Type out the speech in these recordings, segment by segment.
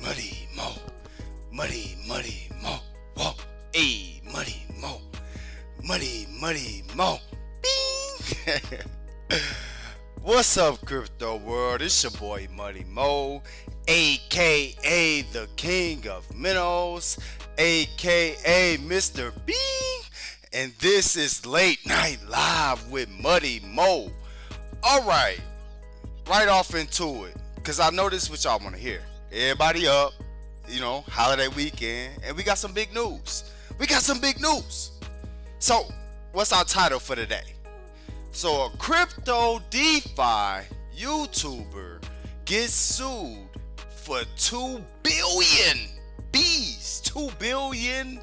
Muddy Mo. Muddy Mo. Whoa. Hey, Muddy Mo. Muddy Mo. Bing. What's up, crypto world? It's your boy Muddy Mo, aka the King of Minnows, aka Mr. Bing. And this is Late Night Live with Muddy Mo. Alright, right off into it, because I know this is what y'all want to hear. Everybody up, holiday weekend, and we got some big news. So, what's our title for today? So, a crypto DeFi YouTuber gets sued for $2 billion. $2 billion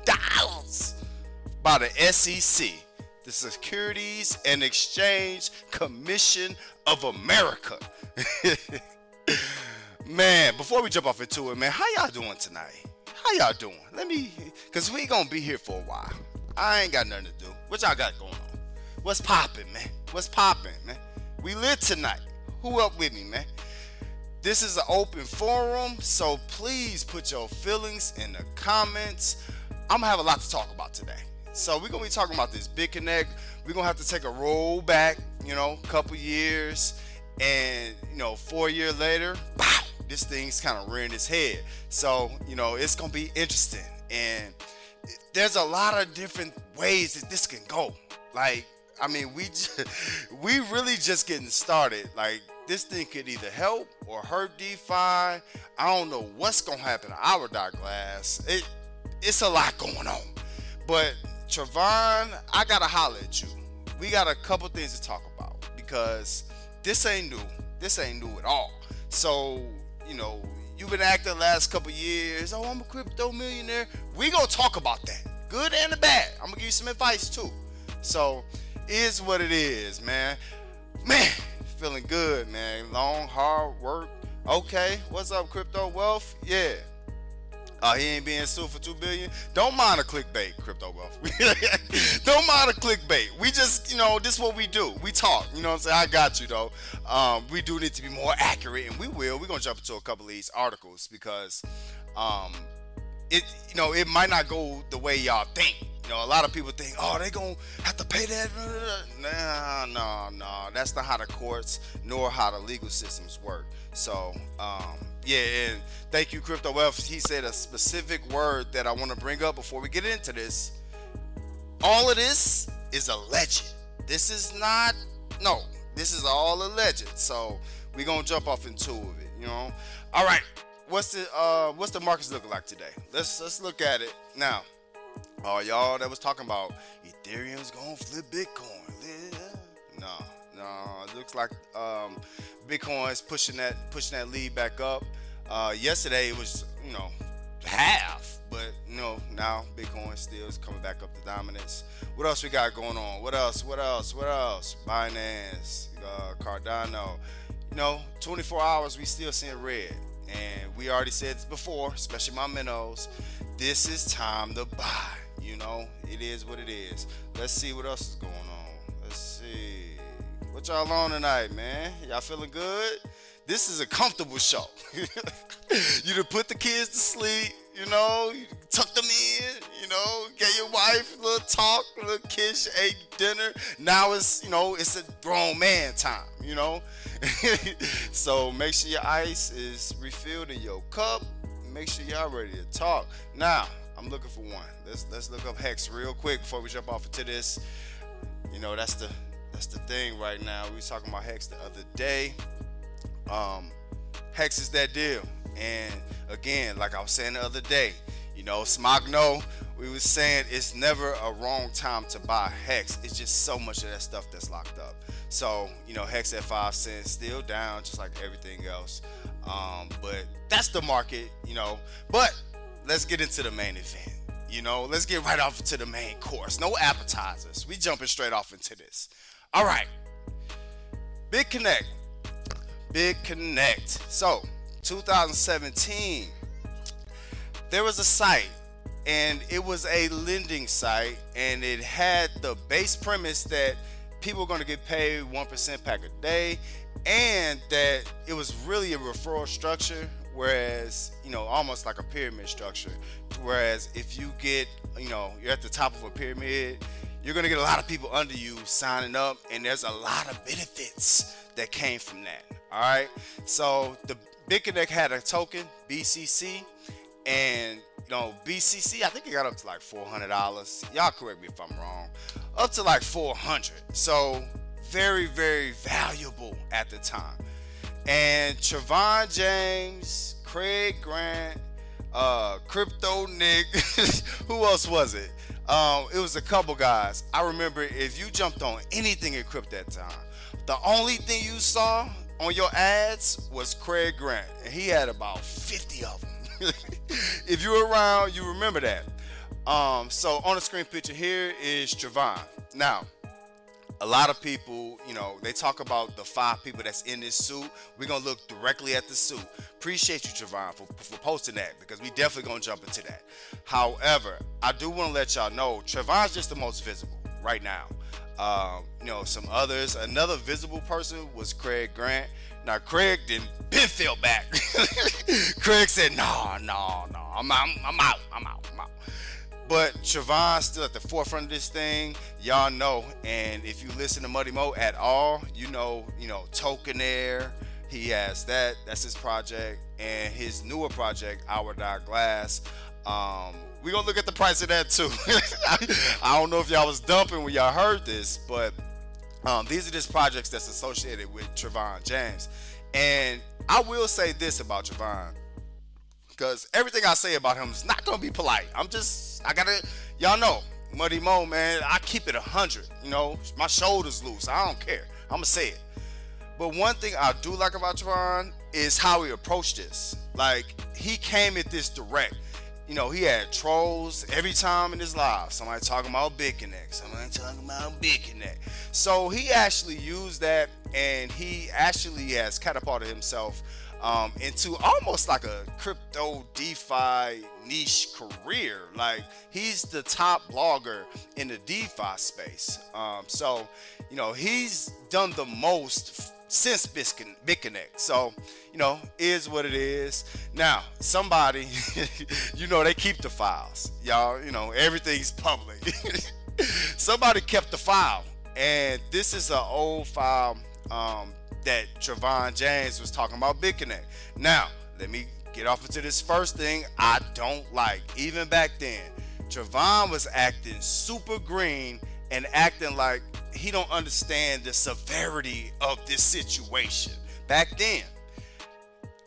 by the SEC, the Securities and Exchange Commission of America. Man, before we jump off into it, man, how y'all doing tonight? Because we gonna be here for a while. I ain't got nothing to do. What y'all got going on? What's poppin', man? We lit tonight. Who up with me, man? This is an open forum, so please put your feelings in the comments. I'm gonna have a lot to talk about today. So we're gonna be talking about this Bitconnect. We're gonna have to take a roll back, couple years, and 4 years later, wow, this thing's kind of rearing its head. So it's gonna be interesting, and there's a lot of different ways that this can go. We really just getting started. This thing could either help or hurt DeFi. I don't know what's gonna happen to Our.Glass. It's a lot going on. But Trevon, I gotta holler at you. We got a couple things to talk about because this ain't new. This ain't new at all. So, you've been acting the last couple years. Oh, I'm a crypto millionaire. We gonna talk about that. Good and the bad. I'm gonna give you some advice too. So, is what it is, man. Man, feeling good, man. Long, hard work. Okay, what's up, crypto wealth? Yeah. He ain't being sued for $2 billion. Don't mind a clickbait, crypto wealth. Don't mind a clickbait. We just, this is what we do. We talk. You know what I'm saying? I got you though. We do need to be more accurate, and we will. We're gonna jump into a couple of these articles because, it might not go the way y'all think. A lot of people think, oh, they gonna have to pay that. Nah. That's not how the courts nor how the legal systems work. So, and thank you, Crypto Wealth. He said a specific word that I want to bring up before we get into this. All of this is alleged. This is all alleged. So we're gonna jump off into it. All right. What's the markets looking like today? Let's look at it now. Oh, y'all that was talking about Ethereum's gonna flip Bitcoin. No. It looks like Bitcoin's pushing that lead back up. Yesterday it was half, but now Bitcoin still is coming back up to dominance. What else we got going on? What else? Binance, Cardano. 24 hours we still seeing red, and we already said this before, especially my minnows. This is time to buy. It is what it is. Let's see what else is going on. Let's see. What y'all on tonight, man? Y'all feeling good? This is a comfortable show. You done put the kids to sleep, you tuck them in, get your wife a little talk, a little kiss, you ate dinner. Now it's, it's a grown man time, So make sure your ice is refilled in your cup. Make sure y'all ready to talk. Now, I'm looking for one. Let's look up Hex real quick before we jump off into this. That's the thing right now. We was talking about Hex the other day. Hex is that deal. And again, like I was saying the other day, Smogno, we was saying it's never a wrong time to buy Hex. It's just so much of that stuff that's locked up. So, Hex at 5 cents, still down just like everything else. But that's the market, But let's get into the main event. Let's get right off into the main course. No appetizers. We jumping straight off into this. All right. Bitconnect. So, 2017, there was a site, and it was a lending site, and it had the base premise that people are going to get paid 1% pack a day, and that it was really a referral structure whereas, almost like a pyramid structure. Whereas if you get, you're at the top of a pyramid, you're going to get a lot of people under you signing up, and there's a lot of benefits that came from that. All right. So the Bitconnect had a token, BCC, and BCC, I think it got up to like $400. Y'all correct me if I'm wrong. Up to like 400. So very, very valuable at the time. And Trevon James, Craig Grant, Crypto Nick, who else was it? It was a couple guys. I remember if you jumped on anything in crypto at that time, the only thing you saw on your ads was Craig Grant, and he had about 50 of them. If you were around, you remember that. So on the screen picture here is Trevon. Now, a lot of people, they talk about the 5 people that's in this suit. We're going to look directly at the suit. Appreciate you, Trevon, for posting that, because we definitely going to jump into that. However, I do want to let y'all know, Trevon's just the most visible right now. Some others, another visible person was Craig Grant. Now, Craig been fell back. Craig said, no, I'm out. But Trevon's still at the forefront of this thing. Y'all know, and if you listen to Muddy Mo at all, Tewkenaire, he has that. That's his project. And his newer project, Our.Glass. We're going to look at the price of that too. I don't know if y'all was dumping when y'all heard this, but these are just projects that's associated with Trevon James. And I will say this about Trevon, because everything I say about him is not going to be polite. Y'all know, Muddy Mo, man, I keep it 100. My shoulders loose. I don't care. I'm going to say it. But one thing I do like about Trevon is how he approached this. Like, he came at this direct. He had trolls every time in his live. Somebody talking about Bitconnect. So he actually used that, and he actually has catapulted himself into almost like a crypto DeFi niche career. Like, he's the top blogger in the DeFi space. So he's done the most since Bitconnect. So, is what it is. Now, somebody, they keep the files. Y'all, everything's public. Somebody kept the file. And this is an old file that Trevon James was talking about Bitconnect. Now, let me get off into this first thing I don't like. Even back then, Trevon was acting super green and acting like he don't understand the severity of this situation. Back then,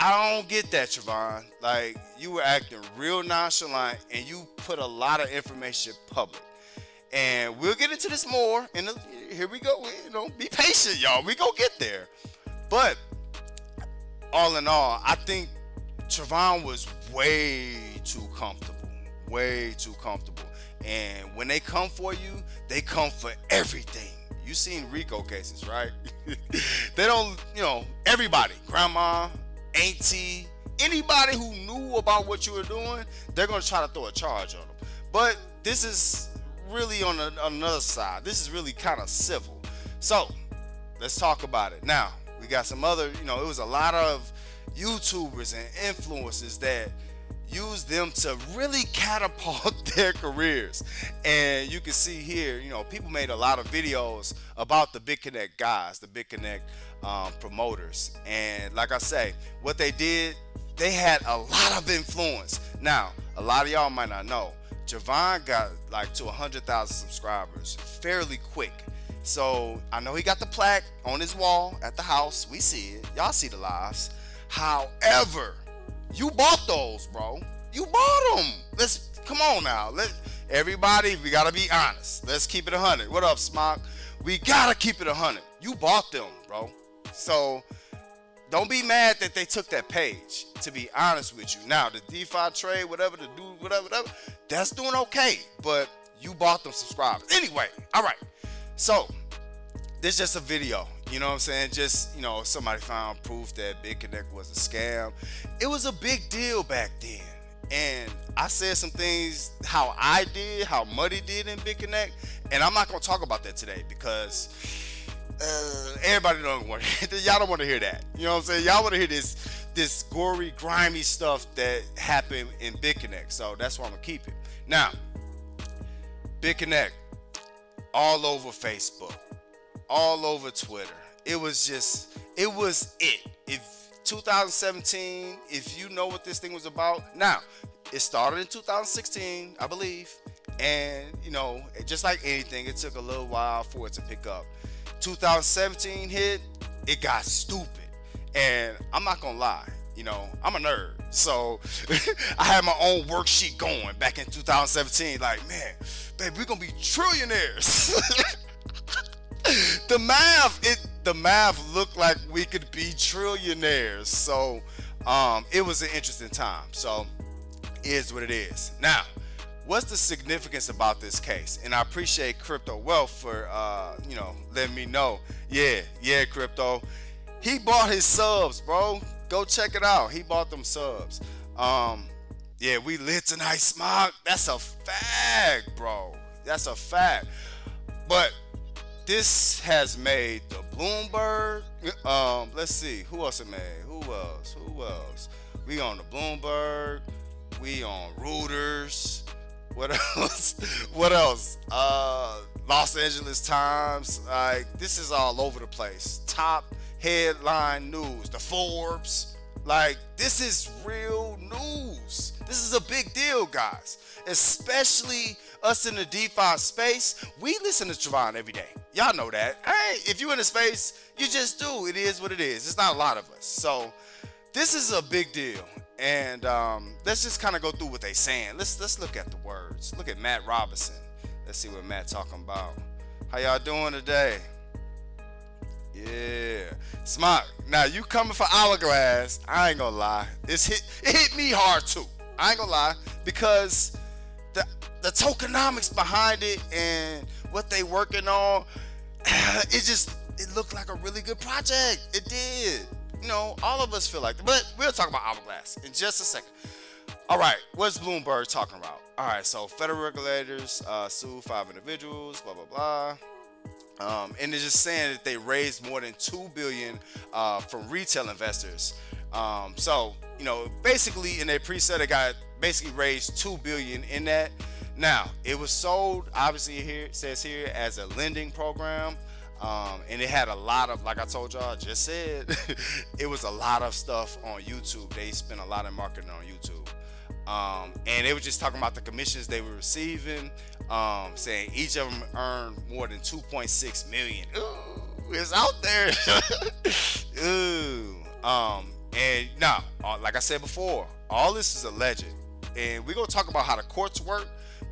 I don't get that, Trevon. Like, you were acting real nonchalant, and you put a lot of information public. And we'll get into this more. And here we go. Be patient, y'all. We go get there. But all in all, I think Trevon was way too comfortable. Way too comfortable. And when they come for you, they come for everything. You seen RICO cases, right? They don't, everybody, grandma, auntie, anybody who knew about what you were doing, they're going to try to throw a charge on them. But this is really on another side. This is really kind of civil. So let's talk about it. Now, we got some other, it was a lot of YouTubers and influencers that use them to really catapult their careers. And you can see here, people made a lot of videos about the Bitconnect guys, the Bitconnect promoters. And like I say, what they did, they had a lot of influence. Now, a lot of y'all might not know, Trevon got like to 100,000 subscribers fairly quick. So I know he got the plaque on his wall at the house. We see it. Y'all see the lives. However, you bought those, bro. You bought them. Come on now. Everybody, we gotta be honest. Let's keep it 100. What up, Smock? We gotta keep it 100. You bought them, bro. So don't be mad that they took that page, to be honest with you. Now, the DeFi trade, whatever, that's doing okay. But you bought them subscribers. Anyway, all right. So this is just a video. You know what I'm saying? Just, somebody found proof that Bitconnect was a scam. It was a big deal back then. And I said some things how Muddy did in Bitconnect. And I'm not going to talk about that today because everybody don't want to. Y'all don't want to hear that. You know what I'm saying? Y'all want to hear this this gory, grimy stuff that happened in Bitconnect. So that's why I'm gonna keep it. Now, Bitconnect, all over Facebook, all over Twitter. It was it. If 2017, if you know what this thing was about, now it started in 2016, I believe, and just like anything, it took a little while for it to pick up. 2017 hit, it got stupid, and I'm not gonna lie, I'm a nerd, so I had my own worksheet going back in 2017. Like, man, baby, we're gonna be trillionaires. The math looked like we could be trillionaires. So it was an interesting time. So it is what it is. Now, what's the significance about this case? And I appreciate Crypto Wealth for letting me know. Yeah, Crypto. He bought his subs, bro. Go check it out. He bought them subs. Yeah, we lit tonight, Smog. That's a fact, bro. That's a fact. But this has made the Bloomberg. Let's see, who else it made? Who else? We on the Bloomberg. We on Reuters. What else? Los Angeles Times. Like, this is all over the place. Top headline news. The Forbes. Like, this is real news. This is a big deal, guys. Especially us in the DeFi space. We listen to Trevon every day. Y'all know that. Hey, if you're in the space, you just do. It is what it is. It's not a lot of us. So this is a big deal. And let's just kind of go through what they saying. Let's look at the words. Look at Matt Robinson. Let's see what Matt talking about. How y'all doing today? Yeah, smart. Now you coming for Our.Glass? I ain't gonna lie. It hit me hard too. I ain't gonna lie, because the tokenomics behind it and what they working on, it looked like a really good project. It did. All of us feel like that. But we'll talk about Our.Glass in just a second. All right, what's Bloomberg talking about? All right, so federal regulators sue 5 individuals, blah, blah, blah. And they're just saying that they raised more than $2 billion from retail investors. So, basically in their preset, they got basically raised $2 billion in that. Now, it was sold, obviously here, it says here, as a lending program. And it had a lot of, like I told y'all, just said, it was a lot of stuff on YouTube. They spent a lot of marketing on YouTube. And they were just talking about the commissions they were receiving, saying each of them earned more than 2.6 million. Ooh, it's out there. Ooh. And now, like I said before, all this is alleged. And we're going to talk about how the courts work,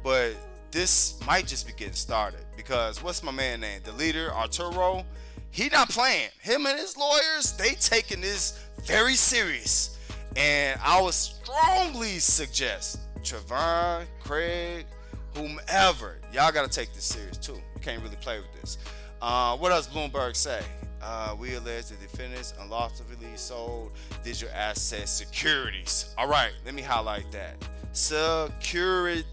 but this might just be getting started, because what's my man name? The leader, Arturo, he not playing. Him and his lawyers, they taking this very serious. And I would strongly suggest Trevon, Craig, whomever, y'all got to take this serious too. You can't really play with this. What else Bloomberg say? We allege the defendants unlawfully sold digital asset securities. All right, let me highlight that. Securities.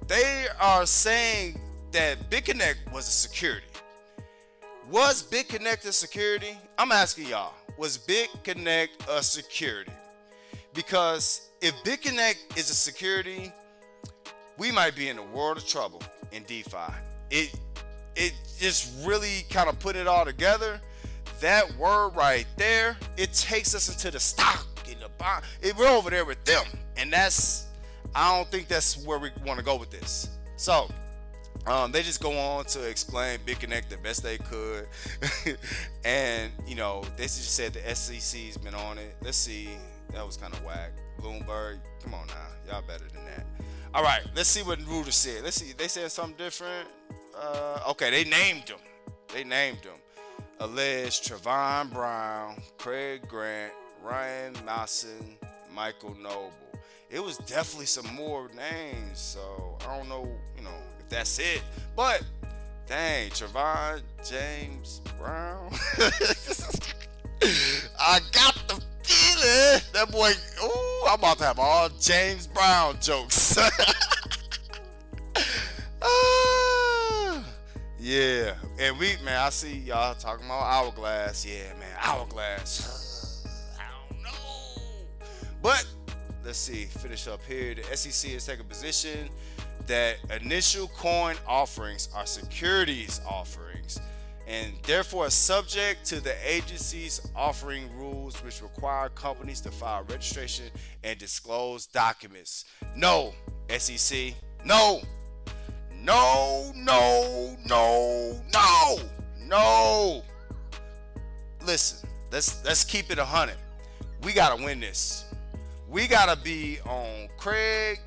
They are saying that Bitconnect was a security. Was Bitconnect a security? I'm asking y'all, was Bitconnect a security? Because if Bitconnect is a security, we might be in a world of trouble in DeFi. It just really kind of put it all together. That word right there, it takes us into the stock in the bond. We're over there with them, and I don't think that's where we want to go with this. So they just go on to explain Bitconnect the best they could. And they just said the SEC's been on it. Let's see, that was kind of whack. Bloomberg, come on now, y'all better than that. All right, let's see what Reuters said. Let's see, they said something different. Okay, they named them. Alleged Trevon Brown, Craig Grant, Ryan Mawson, Michael Noble. It was definitely some more names, so I don't know, if that's it. But dang, Trevon James Brown. I got the feeling that boy. Ooh, I'm about to have all James Brown jokes. Yeah, And man, I see y'all talking about Our.Glass. Yeah, man, Our.Glass. I don't know. But let's see, finish up here. The SEC is taking a position that initial coin offerings are securities offerings and therefore are subject to the agency's offering rules, which require companies to file registration and disclose documents. No, SEC, no. No, no, no, no, no. Listen, let's keep it 100. We gotta win this. We gotta be on Craig,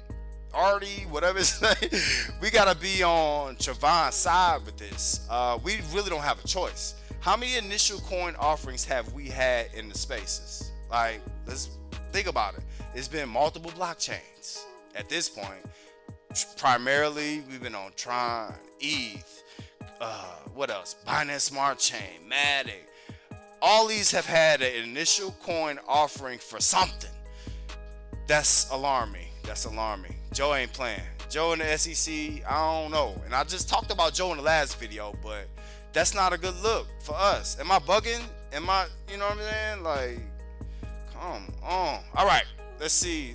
Artie, whatever his name. We gotta be on Trevon's side with this. We really don't have a choice. How many initial coin offerings have we had in the spaces? Like, let's think about it. It's been multiple blockchains at this point. Primarily, we've been on Tron, ETH, what else? Binance Smart Chain, Matic. All these have had an initial coin offering for something. That's alarming. That's alarming. Joe ain't playing. Joe in the SEC, I don't know. And I just talked about Joe in the last video, but that's not a good look for us. Am I bugging? Am I, you know what I'm saying? Like, come on. All right. Let's see.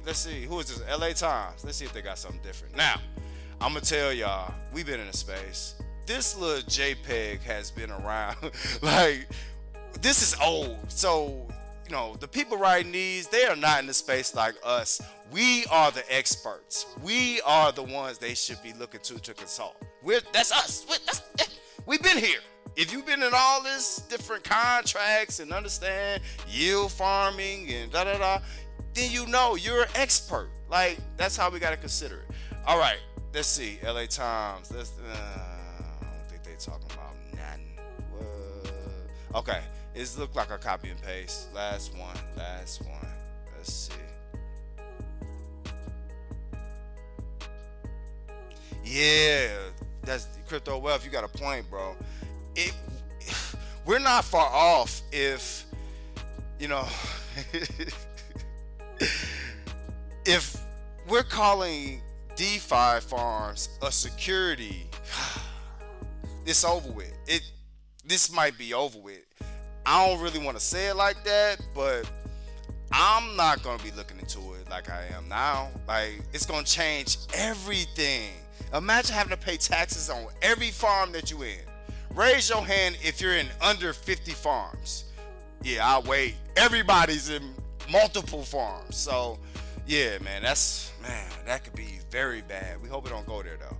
Who is this? LA Times. Let's see if they got something different. Now, I'm going to tell y'all, we've been in a space. This little JPEG has been around. Like, this is old. So, you know, the people writing these, they are not in the space like us. We are the experts. We are the ones they should be looking to consult. That's us. We've been here. If you've been in all this different contracts and understand yield farming and da-da-da, then you know you're an expert. Like, that's how we got to consider it. All right, let's see. LA Times. I don't think they talking about nothing. What? Okay, it looked like a copy and paste. Last one. Let's see. Yeah, that's Crypto Wealth. You got a point, bro. We're not far off if, you know, if we're calling DeFi farms a security, it's over with. This might be over with. I don't really want to say it like that, but I'm not going to be looking into it like I am now. Like, it's going to change everything. Imagine having to pay taxes on every farm that you in. Raise your hand if you're in under 50 farms. Yeah, I'll wait. Everybody's in multiple farms. So, yeah, man, that could be very bad. We hope it don't go there, though.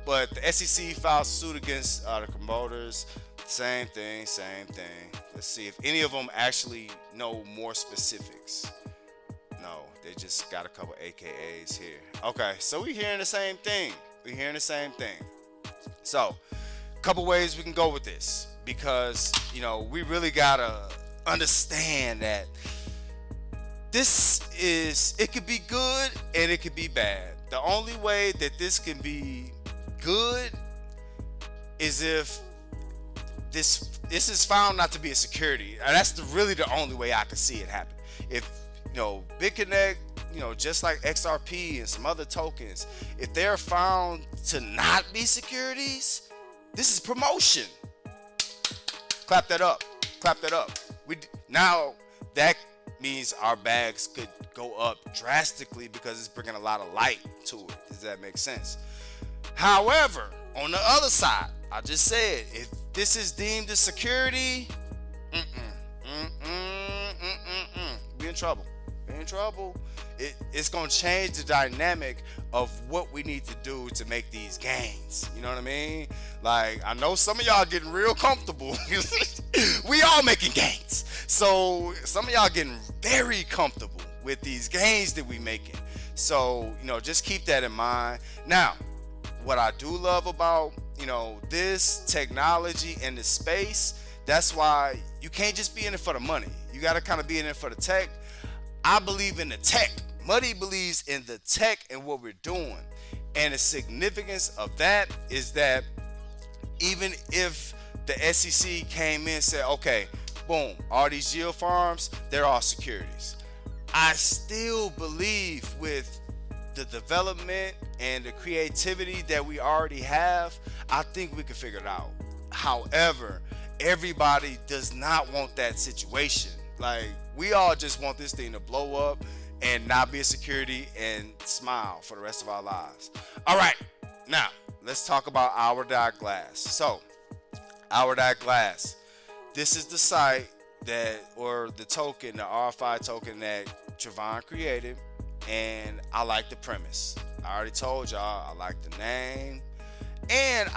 But the SEC filed suit against the promoters. Same thing. Let's see if any of them actually know more specifics. No, they just got a couple AKAs here. Okay, so we're hearing the same thing. So, a couple ways we can go with this, because, you know, we really gotta understand that it could be good and it could be bad. The only way that this can be good is if this is found not to be a security. That's really the only way I can see it happen. If, you know, Bitconnect, you know, just like XRP and some other tokens, if they're found to not be securities, this is promotion. Clap that up. Now that means our bags could go up drastically because it's bringing a lot of light to it. Does that make sense? However, on the other side, I just said, if this is deemed a security, we're in trouble. It's going to change the dynamic of what we need to do to make these gains. You know what I mean? Like, I know some of y'all getting real comfortable. We all making gains. So some of y'all getting very comfortable with these gains that we making. So, you know, just keep that in mind. Now, what I do love about, you know, this technology and the space, that's why you can't just be in it for the money. You got to kind of be in it for the tech. I believe in the tech. Muddy believes in the tech and what we're doing. And the significance of that is that even if the SEC came in and said, okay, boom, all these yield farms, they're all securities, I still believe with the development and the creativity that we already have, I think we can figure it out. However, everybody does not want that situation. Like, we all just want this thing to blow up and not be a security and smile for the rest of our lives. All right, now let's talk about Our.Glass. So, Our.Glass, this is the site that, or the token, the RFI token that Trevon created, and I like the premise. I already told y'all I like the name, and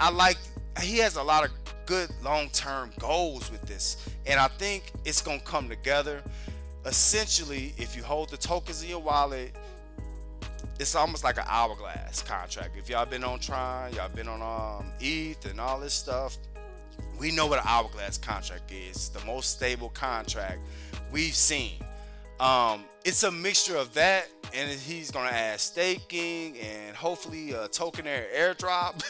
he has a lot of good long-term goals with this, and I think it's gonna come together. Essentially, if you hold the tokens in your wallet, it's almost like an Our.Glass contract. If y'all been on Tron, y'all been on ETH and all this stuff, we know what an Our.Glass contract is. It's the most stable contract we've seen. It's a mixture of that, and he's gonna add staking and hopefully a Tewkenaire airdrop.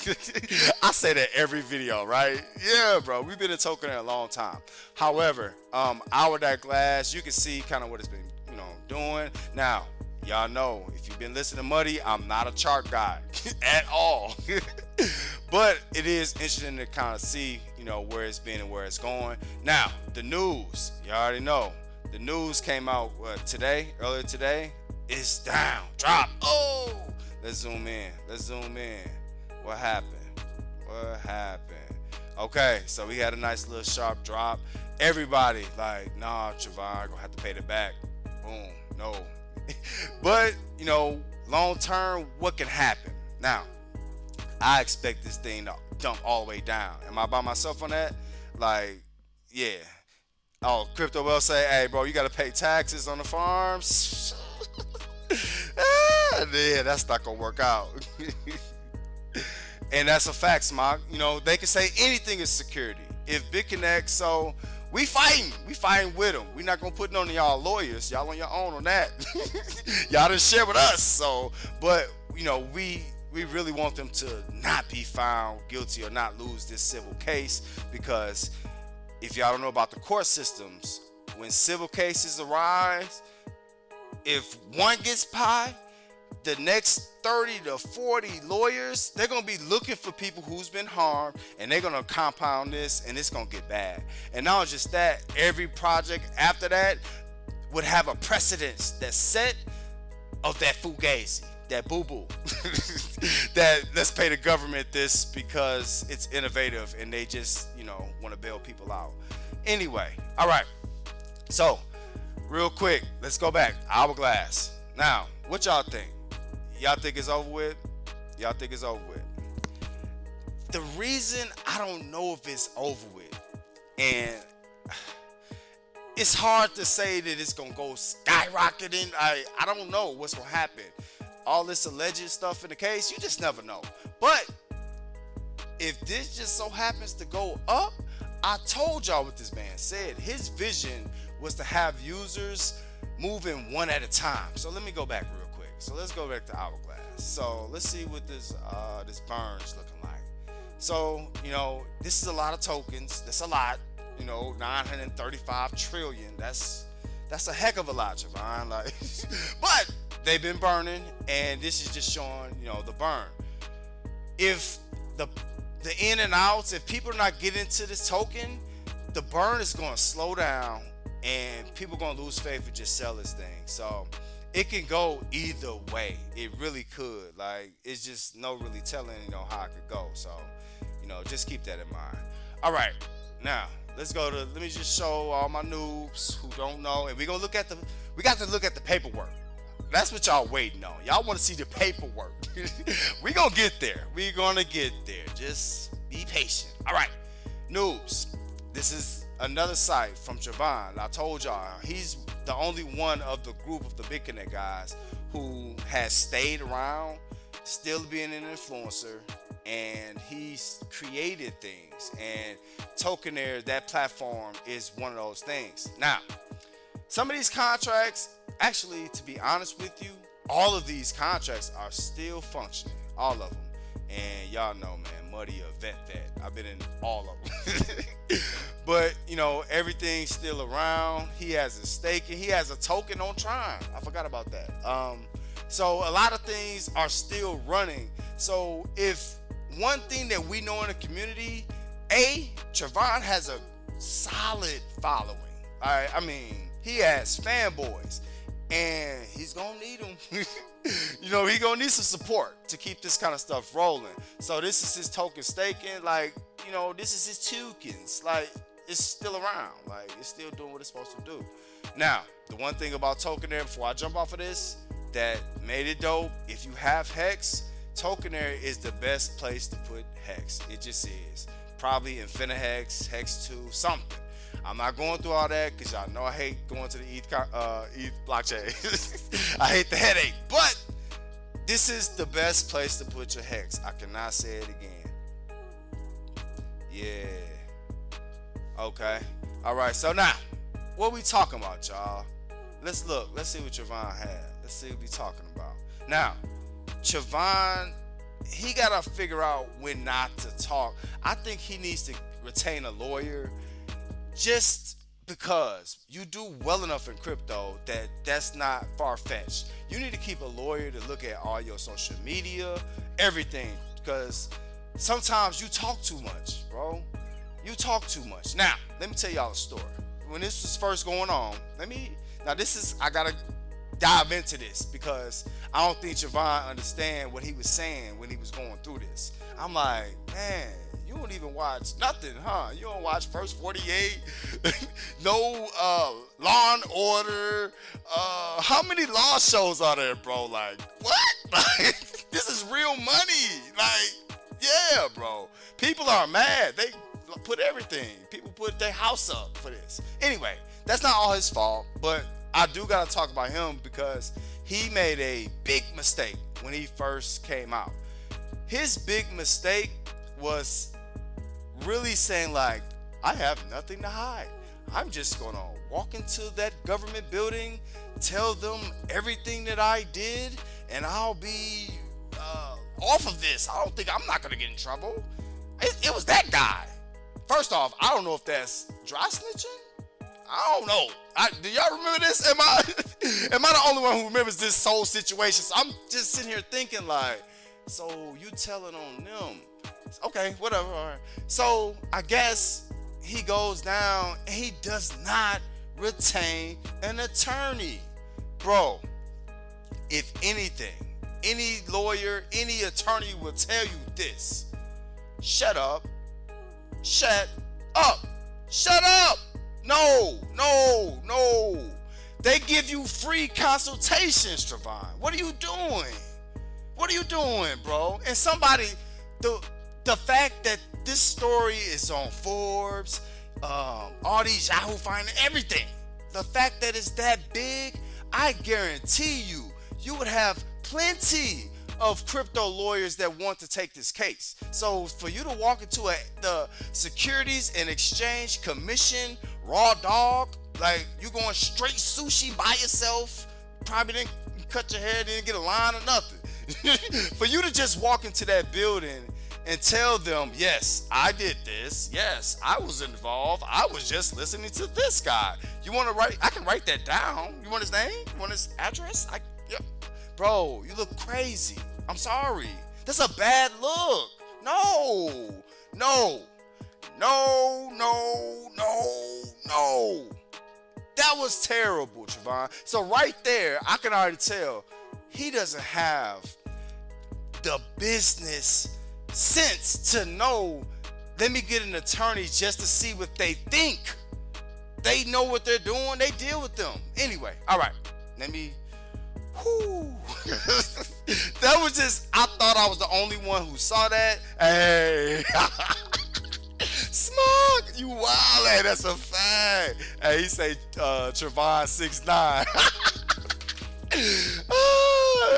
I say that every video, right? Yeah, bro, we've been in Tewkenaire a long time. However, Our.Glass, you can see kind of what it's been, doing. Now, y'all know, if you've been listening to Muddy, I'm not a chart guy at all. But it is interesting to kind of see, where it's been and where it's going. Now, the news, you already know. The news came out earlier today. It's down, drop. Oh, let's zoom in. What happened? Okay, so we had a nice little sharp drop. Everybody like, nah, Trevon, gonna have to pay it back. Boom, no. But, long term, what can happen? Now, I expect this thing to dump all the way down. Am I by myself on that? Like, yeah. Oh, Crypto will say, hey, bro, you got to pay taxes on the farms. Yeah, that's not going to work out. And that's a fact, Smock. They can say anything is security. If Bitconnect, so we fighting with them. We're not going to put it on y'all lawyers. Y'all on your own on that. Y'all didn't share with us. So, but, we really want them to not be found guilty or not lose this civil case, because if y'all don't know about the court systems, when civil cases arise, if one gets pie, the next 30 to 40 lawyers, they're going to be looking for people who's been harmed, and they're going to compound this, and it's going to get bad. And not just that, every project after that would have a precedence that's set of that fugazi, that boo-boo, that let's pay the government this because it's innovative and they just, want to bail people out. Anyway, all right. So, real quick, let's go back. Our.Glass. Now, what y'all think? Y'all think it's over with? The reason I don't know if it's over with, and it's hard to say that it's going to go skyrocketing. I don't know what's going to happen. All this alleged stuff in the case, you just never know. But if this just so happens to go up, I told y'all what this man said. His vision was to have users moving one at a time. So let me go back real quick. So let's go back to Our.Glass. So let's see what this burn's looking like. So, this is a lot of tokens. That's a lot. 935 trillion. That's a heck of a lot, Trevon. Like, but they've been burning, and this is just showing, the burn. If the in and outs, if people are not getting into this token, the burn is going to slow down, and people are going to lose faith and just sell this thing. So it can go either way. It really could. Like, it's just no really telling, how it could go. So, just keep that in mind. All right, now let me just show all my noobs who don't know, and we got to look at the paperwork. That's what y'all waiting on. Y'all want to see the paperwork. We're going to get there. Just be patient. All right, noobs. This is another site from Trevon. I told y'all, he's the only one of the group of the Bitconnect guys who has stayed around, still being an influencer, and he's created things. And Tewkenaire, that platform, is one of those things. Now, some of these contracts, actually, to be honest with you, all of these contracts are still functioning. All of them. And y'all know, man, Muddy a vet. I've been in all of them. But, everything's still around. He has a stake, and he has a token on Tron. I forgot about that. So a lot of things are still running. So if one thing that we know in the community, Trevon has a solid following. All right, I mean, he has fanboys, and he's gonna need them. He gonna need some support to keep this kind of stuff rolling. So this is his token staking, like, this is his tokens, like, it's still around, like, it's still doing what it's supposed to do. Now, the one thing about Tewkenaire, before I jump off of this, that made it dope, if you have Hex, Tewkenaire is the best place to put Hex. It just is. Probably InfiniHex, Hex 2, something. I'm not going through all that because y'all know I hate going to the ETH blockchain. I hate the headache. But this is the best place to put your Hex. I cannot say it again. Yeah. Okay. All right. So now, what we talking about, y'all? Let's look. Let's see what Trevon had. Let's see what we talking about. Now, Trevon, he got to figure out when not to talk. I think he needs to retain a lawyer just because you do well enough in crypto that that's not far-fetched. You need to keep a lawyer to look at all your social media, everything, because sometimes you talk too much, bro. You talk too much. Now, let me tell y'all a story. When this was first going on, I gotta dive into this because I don't think Trevon understand what he was saying when he was going through this. I'm like, man, you don't even watch nothing, huh? You don't watch First 48, no Law and Order. How many law shows are there, bro? Like, what? Like, this is real money. Like, yeah, bro. People are mad. They put everything. People put their house up for this. Anyway, that's not all his fault, but I do gotta talk about him because he made a big mistake when he first came out. His big mistake was really saying, like, I have nothing to hide. I'm just gonna walk into that government building, tell them everything that I did, and I'll be off of this. I'm not gonna get in trouble. It was that guy. First off, I don't know if that's dry snitching. I don't know. Do y'all remember this? Am I the only one who remembers this whole situation? So I'm just sitting here thinking, like, so you telling on them? Okay, whatever. All right. So I guess he goes down and he does not retain an attorney. Bro, if anything, any lawyer, any attorney will tell you this. Shut up. Shut up. Shut up. No. They give you free consultations, Trevon. What are you doing? What are you doing, bro? And somebody, the fact that this story is on Forbes, all these Yahoo Finance, everything. The fact that it's that big, I guarantee you would have plenty of crypto lawyers that want to take this case. So for you to walk into the Securities and Exchange Commission, raw dog, like you going straight sushi by yourself, probably didn't cut your hair, didn't get a line or nothing. For you to just walk into that building and tell them, yes, I did this. Yes, I was involved. I was just listening to this guy. You want to write? I can write that down. You want his name? You want his address? Yep. Bro, you look crazy. I'm sorry. That's a bad look. No. That was terrible, Trevon. So right there, I can already tell he doesn't have the business sense to know, let me get an attorney just to see what they think. They know what they're doing. They deal with them. Anyway, all right. Let me... That was just, I thought I was the only one who saw that. Hey. Smug, you wild. Hey, that's a fact. Hey, he say Trevon 6'9".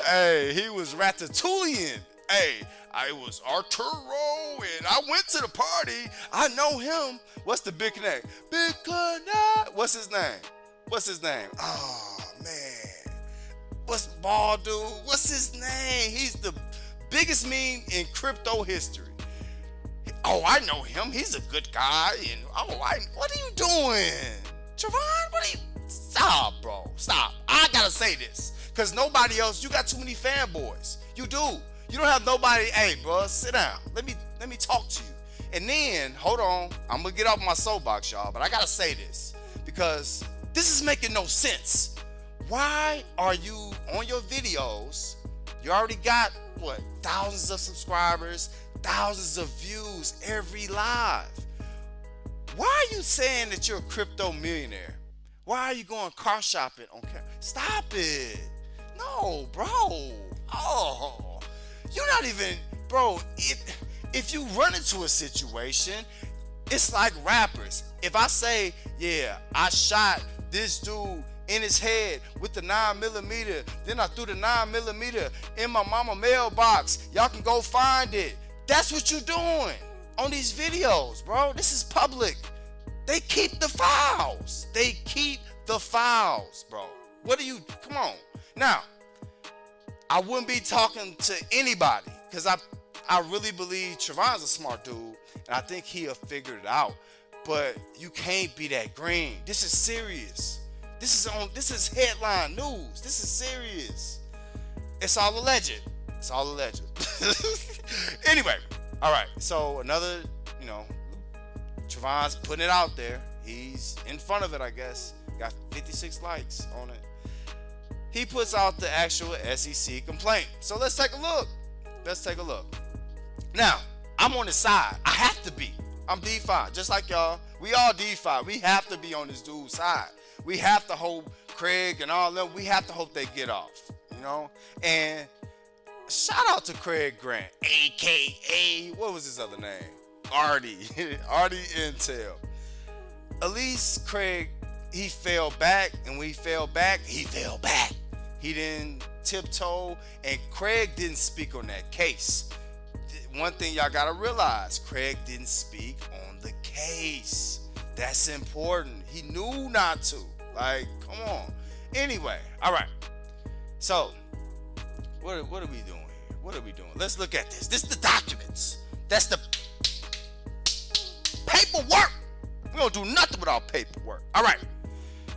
Hey, he was ratatouilleing. Hey, I was Arturo and I went to the party. I know him. What's the Bitconnect? Bitconnect. What's his name? Oh, man. What's bald dude? What's his name? He's the biggest meme in crypto history. Oh, I know him. He's a good guy. And what are you doing? Trevon, what are you? Stop, bro. Stop. I gotta say this. Because nobody else, you got too many fanboys. You do. You don't have nobody, hey, bro, sit down. Let me talk to you. And then, hold on, I'm gonna get off my soapbox, y'all, but I gotta say this because this is making no sense. Why are you on your videos? You already got what, thousands of subscribers, thousands of views every live. Why are you saying that you're a crypto millionaire? Why are you going car shopping on camera? Stop it. No, bro. Oh, you're not even, bro. If you run into a situation, it's like rappers. If I say, yeah, I shot this dude in his head with the 9mm, then I threw the 9mm in my mama mailbox, y'all can go find it. That's what you're doing on these videos, bro. This is public. They keep the files. They keep the files, bro. What do you, come on. Now, I wouldn't be talking to anybody because I really believe Trevon's a smart dude and I think he'll figure it out. But you can't be that green. This is serious. This is headline news. This is serious. It's all alleged. It's all alleged. Anyway, all right. So another, Trevon's putting it out there. He's in front of it, I guess. Got 56 likes on it. He puts out the actual SEC complaint. So let's take a look. Now, I'm on his side. I have to be. I'm DeFi, just like y'all. We all DeFi. We have to be on this dude's side. We have to hope Craig and all them. We have to hope they get off, And shout out to Craig Grant, AKA, what was his other name? Artie Intel. At least Craig, he fell back, and when he fell back, he fell back. He didn't tiptoe, and Craig didn't speak on that case. One thing y'all gotta realize, Craig didn't speak on the case. That's important. He knew not to. Like, come on. Anyway, all right. So, what are we doing here? What are we doing? Let's look at this. This is the documents. That's the paperwork. We don't do nothing without paperwork. All right.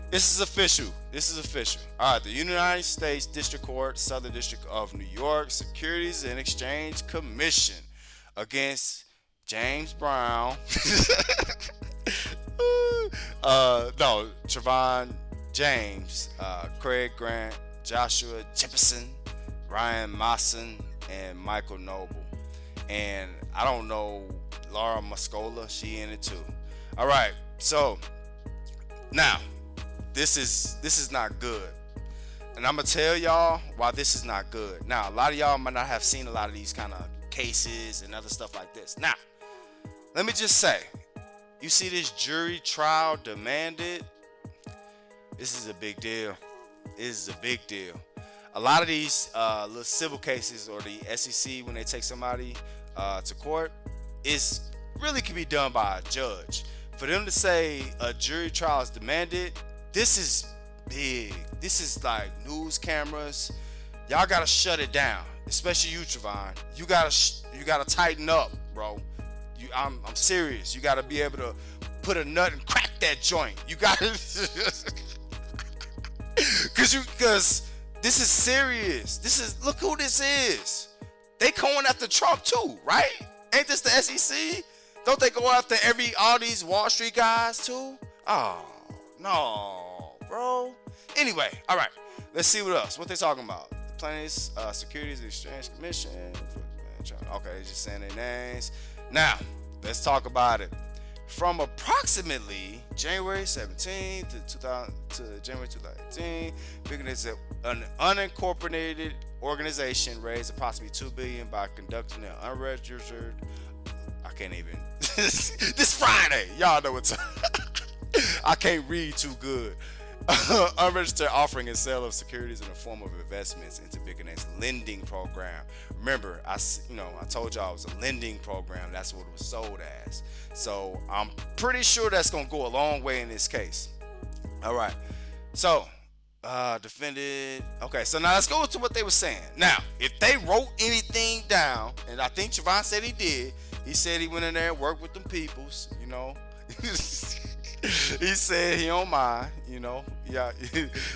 This is official. All right. The United States District Court, Southern District of New York, Securities and Exchange Commission against James Brown. Trevon James, Craig Grant, Joshua Jefferson, Ryan Mawson, and Michael Noble. And I don't know, Laura Mascola, she in it too. All right, so now this is not good, and I'm gonna tell y'all why this is not good. Now, a lot of y'all might not have seen a lot of these kind of cases and other stuff like this. Now, let me just say, you see this jury trial demanded. This is a big deal. A lot of these little civil cases, or the SEC, when they take somebody to court, is really can be done by a judge. For them to say a jury trial is demanded, this is big. This is like news cameras. Y'all gotta shut it down, especially you, Trevon. You gotta tighten up, bro. I'm serious. You gotta be able to put a nut and crack that joint. You gotta, cause this is serious. Look who this is. They going after Trump too, right? Ain't this the SEC? Don't they go after all these Wall Street guys too? Oh, no, bro. Anyway, all right. Let's see what else. What they talking about? The Planet's Securities and Exchange Commission. Okay, they just saying their names. Now, let's talk about it. From approximately January 17th to January 2018, Bitconnect, an unincorporated organization, raised approximately $2 billion by conducting an unregistered. I can't even. This Friday, y'all know what's. I can't read too good. Unregistered offering and sale of securities in the form of investments into Bitconnect's lending program. Remember, I told y'all it was a lending program. That's what it was sold as. So I'm pretty sure that's gonna go a long way in this case. All right. So defended. Okay. So now let's go to what they were saying. Now, if they wrote anything down, and I think Trevon said he did. He said he went in there and worked with them peoples. He said he don't mind, yeah,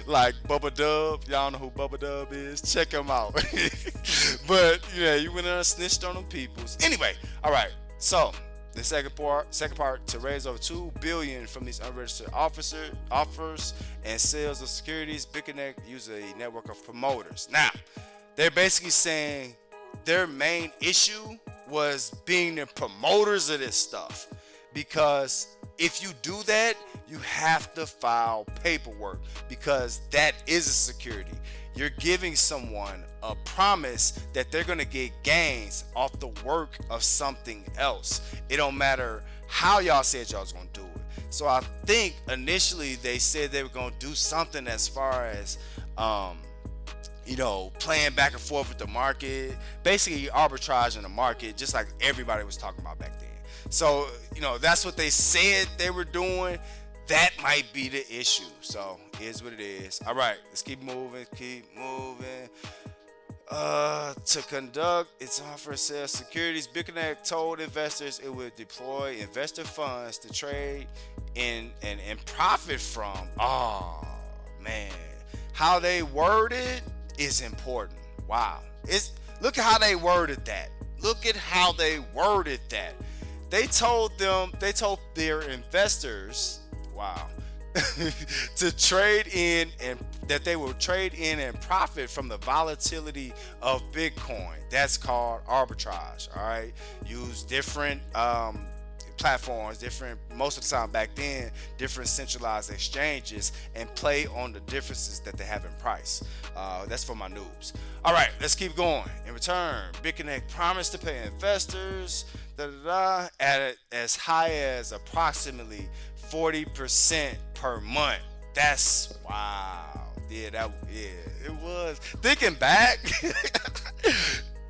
like Bubba Dub. Y'all know who Bubba Dub is? Check him out. But yeah, you went in and snitched on them peoples. Anyway, all right. So The second part, to raise over $2 billion from these unregistered offers and sales of securities, Bitconnect uses a network of promoters. Now, they're basically saying their main issue was being the promoters of this stuff, because if you do that, you have to file paperwork, because that is a security. You're giving someone a promise that they're going to get gains off the work of something else. It don't matter how y'all said y'all was going to do it. So I think initially they said they were going to do something as far as playing back and forth with the market, basically arbitrage in the market, just like everybody was talking about back then. So, that's what they said they were doing. That might be the issue. So, is what it is. All right, let's keep moving. To conduct its offer sales securities, Bitconnect told investors it would deploy investor funds to trade in and profit from. Oh, man. How they worded is important. Wow. Look at how they worded that. They told their investors, wow, to trade in, and that they will trade in and profit from the volatility of Bitcoin. That's called arbitrage. All right. Use different platforms, most of the time back then, different centralized exchanges, and play on the differences that they have in price. That's for my noobs. All right, let's keep going. In return, Bitconnect promised to pay investors at as high as approximately 40% per month. That's wow. It was. Thinking back,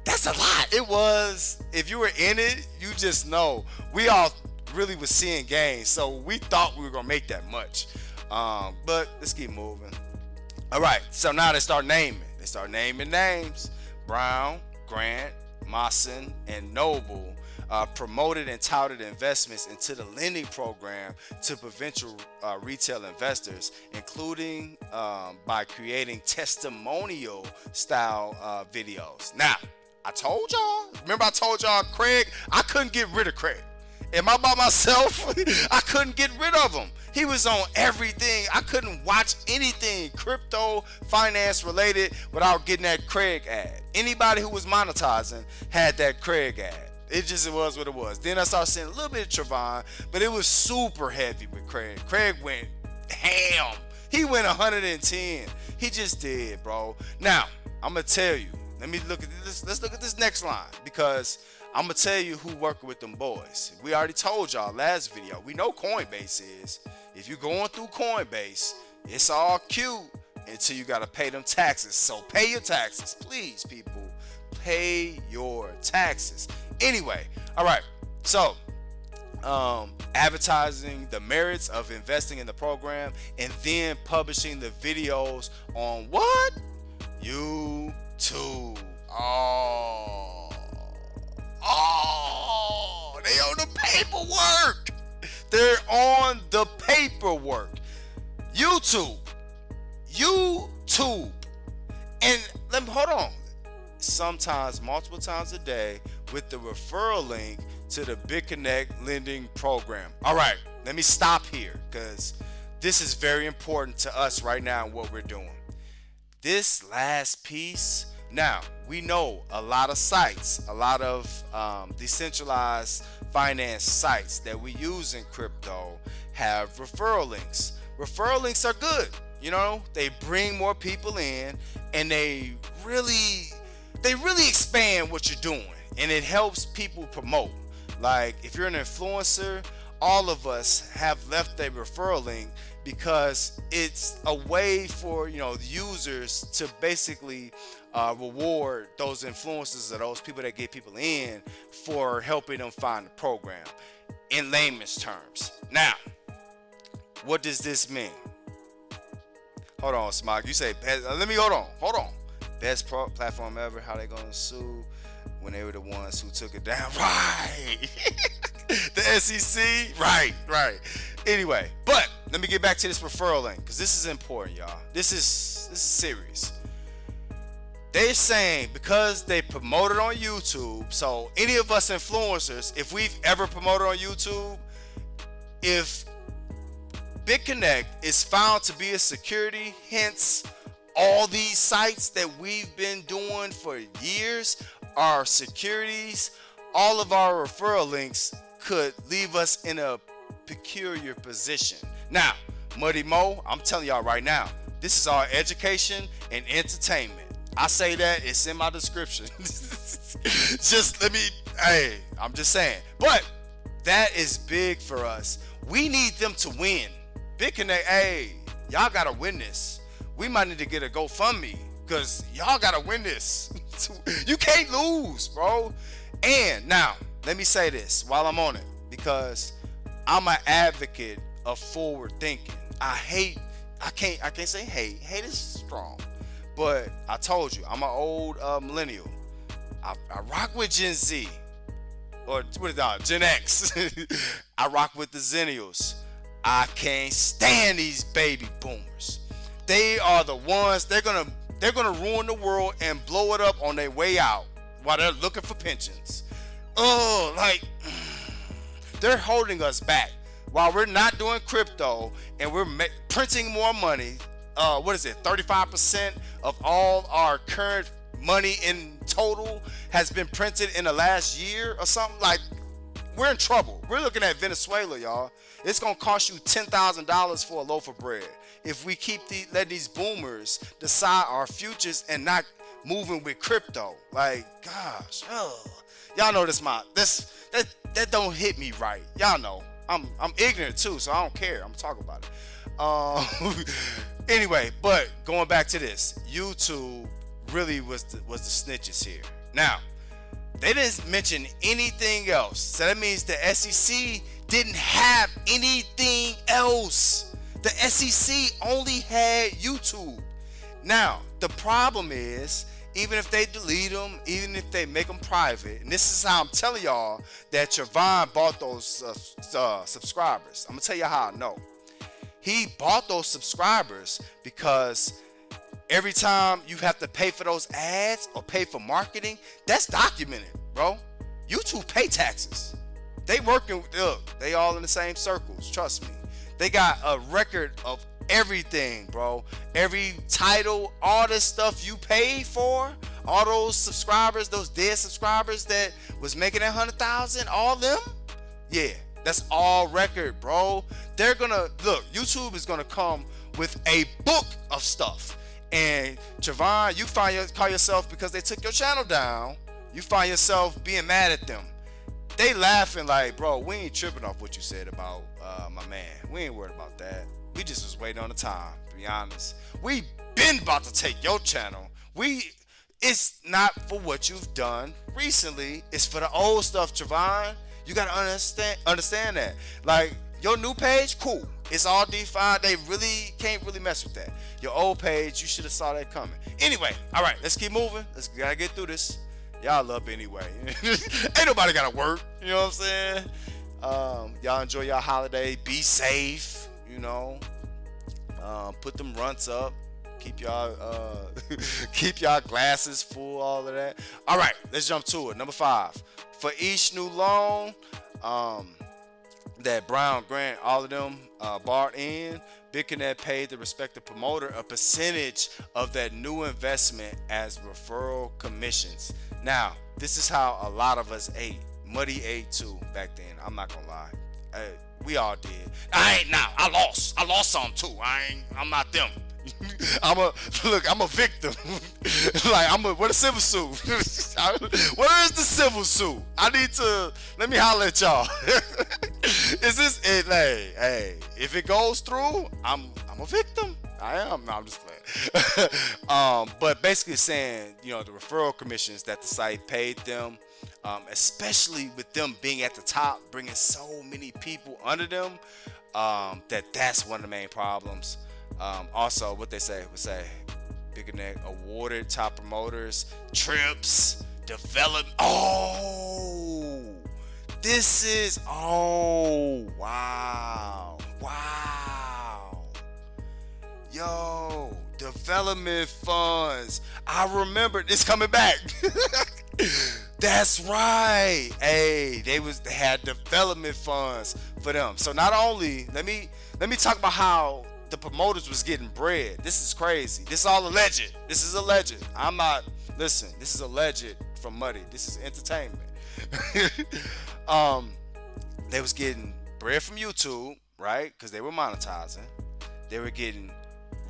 that's a lot. It was. If you were in it, you just know. We all really was seeing gains, so we thought we were gonna make that much. But let's keep moving. All right. So now they start naming. Names. Brown, Grant, Mawson, and Noble promoted and touted investments into the lending program to provincial retail investors, including by creating testimonial style videos. Now, I told y'all, Craig, I couldn't get rid of Craig. Am I by myself? I couldn't get rid of him. He was on everything. I couldn't watch anything crypto finance related without getting that Craig ad. Anybody who was monetizing had that Craig ad. It was what it was. Then I started seeing a little bit of Trevon, but it was super heavy with Craig. Craig went ham. He went 110. He just did, bro. Now, I'm going to tell you. Let's look at this next line, because I'm going to tell you who working with them boys. We already told y'all last video. We know Coinbase is. If you're going through Coinbase, it's all cute until you got to pay them taxes. So pay your taxes. Please, people. Pay your taxes. Anyway, all right. So, advertising the merits of investing in the program, and then publishing the videos on what? YouTube. Oh, they on the paperwork. They're on the paperwork. YouTube. And hold on. Sometimes multiple times a day with the referral link to the Bitconnect lending program. All right, let me stop here, because this is very important to us right now in what we're doing. This last piece, now we know a lot of sites, a lot of decentralized finance sites that we use in crypto have referral links. Referral links are good. They bring more people in, and they really expand what you're doing, and it helps people promote. Like, if you're an influencer, all of us have left a referral link, because it's a way for the users to basically reward those influencers or those people that get people in for helping them find the program, in layman's terms. Now, what does this mean? Hold on, Smog. You say, hold on. Best platform ever. How they gonna sue when they were the ones who took it down? Right. The SEC. Right. Anyway, but let me get back to this referral link, because this is important, y'all. This is serious. they're saying because they promoted on YouTube, so any of us influencers, if we've ever promoted on YouTube, if Bitconnect is found to be a security, hence all these sites that we've been doing for years, our securities, all of our referral links could leave us in a peculiar position. Now, Muddy Mo, I'm telling y'all right now, this is our education and entertainment. I say that, it's in my description. Just let me, hey, I'm just saying. But that is big for us. We need them to win. Bitconnect, hey, y'all gotta win this. We might need to get a GoFundMe because y'all gotta win this. You can't lose, bro. And now, let me say this while I'm on it, because I'm an advocate of forward thinking. I can't say hate. Hate is strong. But I told you, I'm an old millennial. I rock with Gen Z. Or what is that? Gen X. I rock with the Zennials. I can't stand these baby boomers. They are the ones, they're gonna ruin the world and blow it up on their way out while they're looking for pensions. Oh, like they're holding us back while we're not doing crypto and we're printing more money. 35% of all our current money in total has been printed in the last year or something. Like, we're in trouble. We're looking at Venezuela, y'all. It's gonna cost you $10,000 for a loaf of bread if we keep letting these boomers decide our futures and not moving with crypto. Like, gosh, y'all know that don't hit me right. Y'all know I'm ignorant too, so I don't care. I'm talking about it. Anyway, but going back to this, YouTube really was the snitches here. Now, they didn't mention anything else, so that means the SEC didn't have anything else. The SEC only had YouTube. Now, the problem is, even if they delete them, even if they make them private, and this is how I'm telling y'all that Trevon bought those subscribers. I'm gonna tell you how I know. He bought those subscribers because every time you have to pay for those ads or pay for marketing, that's documented, bro. YouTube pay taxes. They working, look, they all in the same circles, trust me. They got a record of everything, bro. Every title, all this stuff you paid for, all those subscribers, those dead subscribers that was making that 100,000, all them, yeah, that's all record, bro. They're gonna, look, YouTube is gonna come with a book of stuff. And Trevon, you call yourself, because they took your channel down, you find yourself being mad at them. They laughing like, bro, we ain't tripping off what you said about my man. We ain't worried about that. We just was waiting on the time, to be honest. We been about to take your channel. It's not for what you've done recently. It's for the old stuff, Trevon. You gotta understand that. Like, your new page, cool. It's all DeFi. They really can't really mess with that. Your old page, you should have saw that coming. Anyway, all right, let's keep moving. Gotta get through this. Y'all up anyway. Ain't nobody gotta work. You know what I'm saying? Y'all enjoy your holiday. Be safe. You know. Put them runts up. Keep y'all glasses full. All of that. All right, let's jump to it. Number 5. For each new loan, that Brown, Grant, all of them bought in, Bitconnect paid the respective promoter a percentage of that new investment as referral commissions. Now, this is how a lot of us ate. Muddy ate too back then. I'm not gonna lie. We all did. I lost some too. I'm not them. I'm a victim. Like, what a civil suit. Where is the civil suit? Let me holler at y'all. Is this it? Hey, if it goes through, I'm a victim. I am. No, I'm just playing. But basically saying, the referral commissions that the site paid them, especially with them being at the top, bringing so many people under them, that's one of the main problems. Also, what they say, Bitconnect awarded top promoters trips, develop. Wow. Yo, development funds. I remember it's coming back. That's right. Hey, they had development funds for them. So not only let me talk about how the promoters was getting bread. This is crazy. This is all alleged. This is alleged. I'm not listen. This is alleged from Muddy. This is entertainment. They was getting bread from YouTube, right? Because they were monetizing. They were getting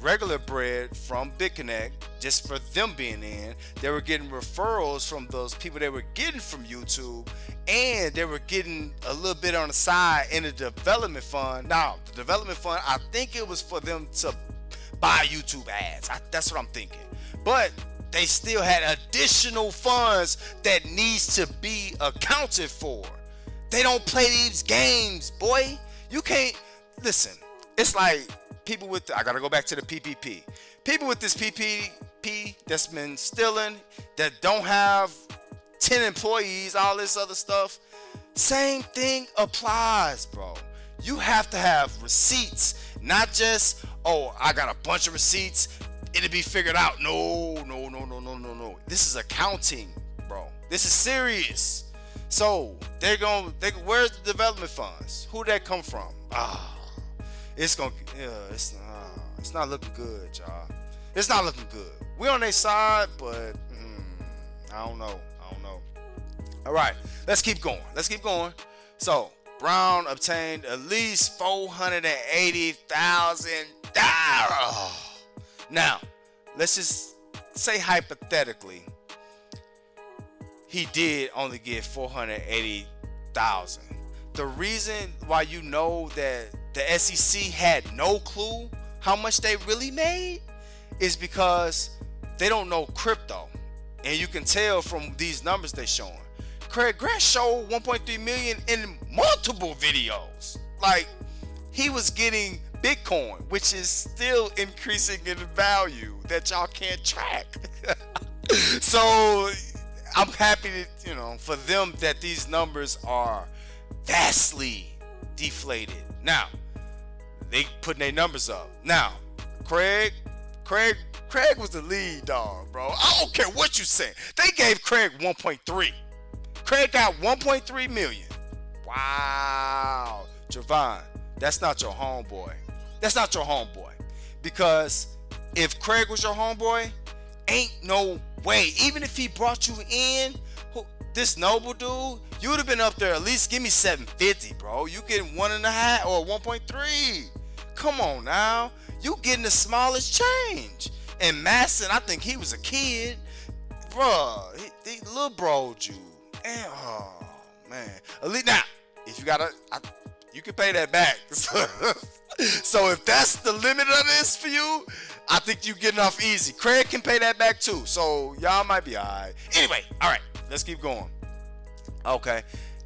regular bread from Bitconnect just for them being in. They were getting referrals from those people they were getting from YouTube, and they were getting a little bit on the side in the development fund. Now, the development fund, I think it was for them to buy YouTube ads. That's what I'm thinking. But they still had additional funds that needs to be accounted for. They don't play these games, boy. You can't listen. It's like people with I gotta go back to the PPP. People with this PPP that's been stealing, that don't have 10 employees, all this other stuff. Same thing applies, bro. You have to have receipts, not just, oh, I got a bunch of receipts, it'll be figured out. No. This is accounting, bro. This is serious. So where's the development funds? Who that come from? It's not looking good, y'all. It's not looking good. We on their side, but I don't know. All right, let's keep going. So Brown obtained at least $480,000. Now, let's just say hypothetically, he did only get $480,000. The reason why you know that the SEC had no clue how much they really made is because they don't know crypto, and you can tell from these numbers they're showing. Craig Grant showed 1.3 million in multiple videos. Like, he was getting Bitcoin, which is still increasing in value that y'all can't track. So I'm happy to, for them that these numbers are vastly deflated. Now, they putting their numbers up. Now, Craig was the lead dog, bro. I don't care what you say. They gave Craig 1.3. Craig got 1.3 million. Wow. Trevon, that's not your homeboy. Because if Craig was your homeboy, ain't no way. Even if he brought you in, this noble dude, you would have been up there at least give me 750, bro. You getting 1.5 or 1.3. Come on now. You getting the smallest change. And Masson, I think he was a kid. Bruh, he little bro'd you. And, oh, man. At least now, if you you can pay that back. So if that's the limit of this for you, I think you getting off easy. Craig can pay that back too. So y'all might be all right. Anyway, all right, let's keep going. Okay.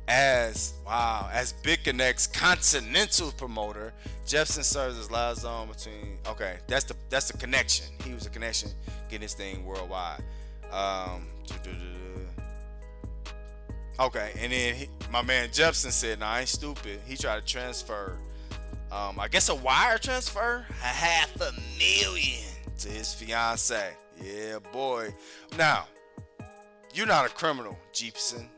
As Bitconnect's continental promoter, Jefferson serves as liaison between. Okay, that's the connection. He was a connection getting this thing worldwide. Okay, and then my man Jefferson said, "Nah, I ain't stupid." He tried to transfer, I guess a wire transfer, $500,000 to his fiance. Yeah, boy. Now, you're not a criminal, Jefferson,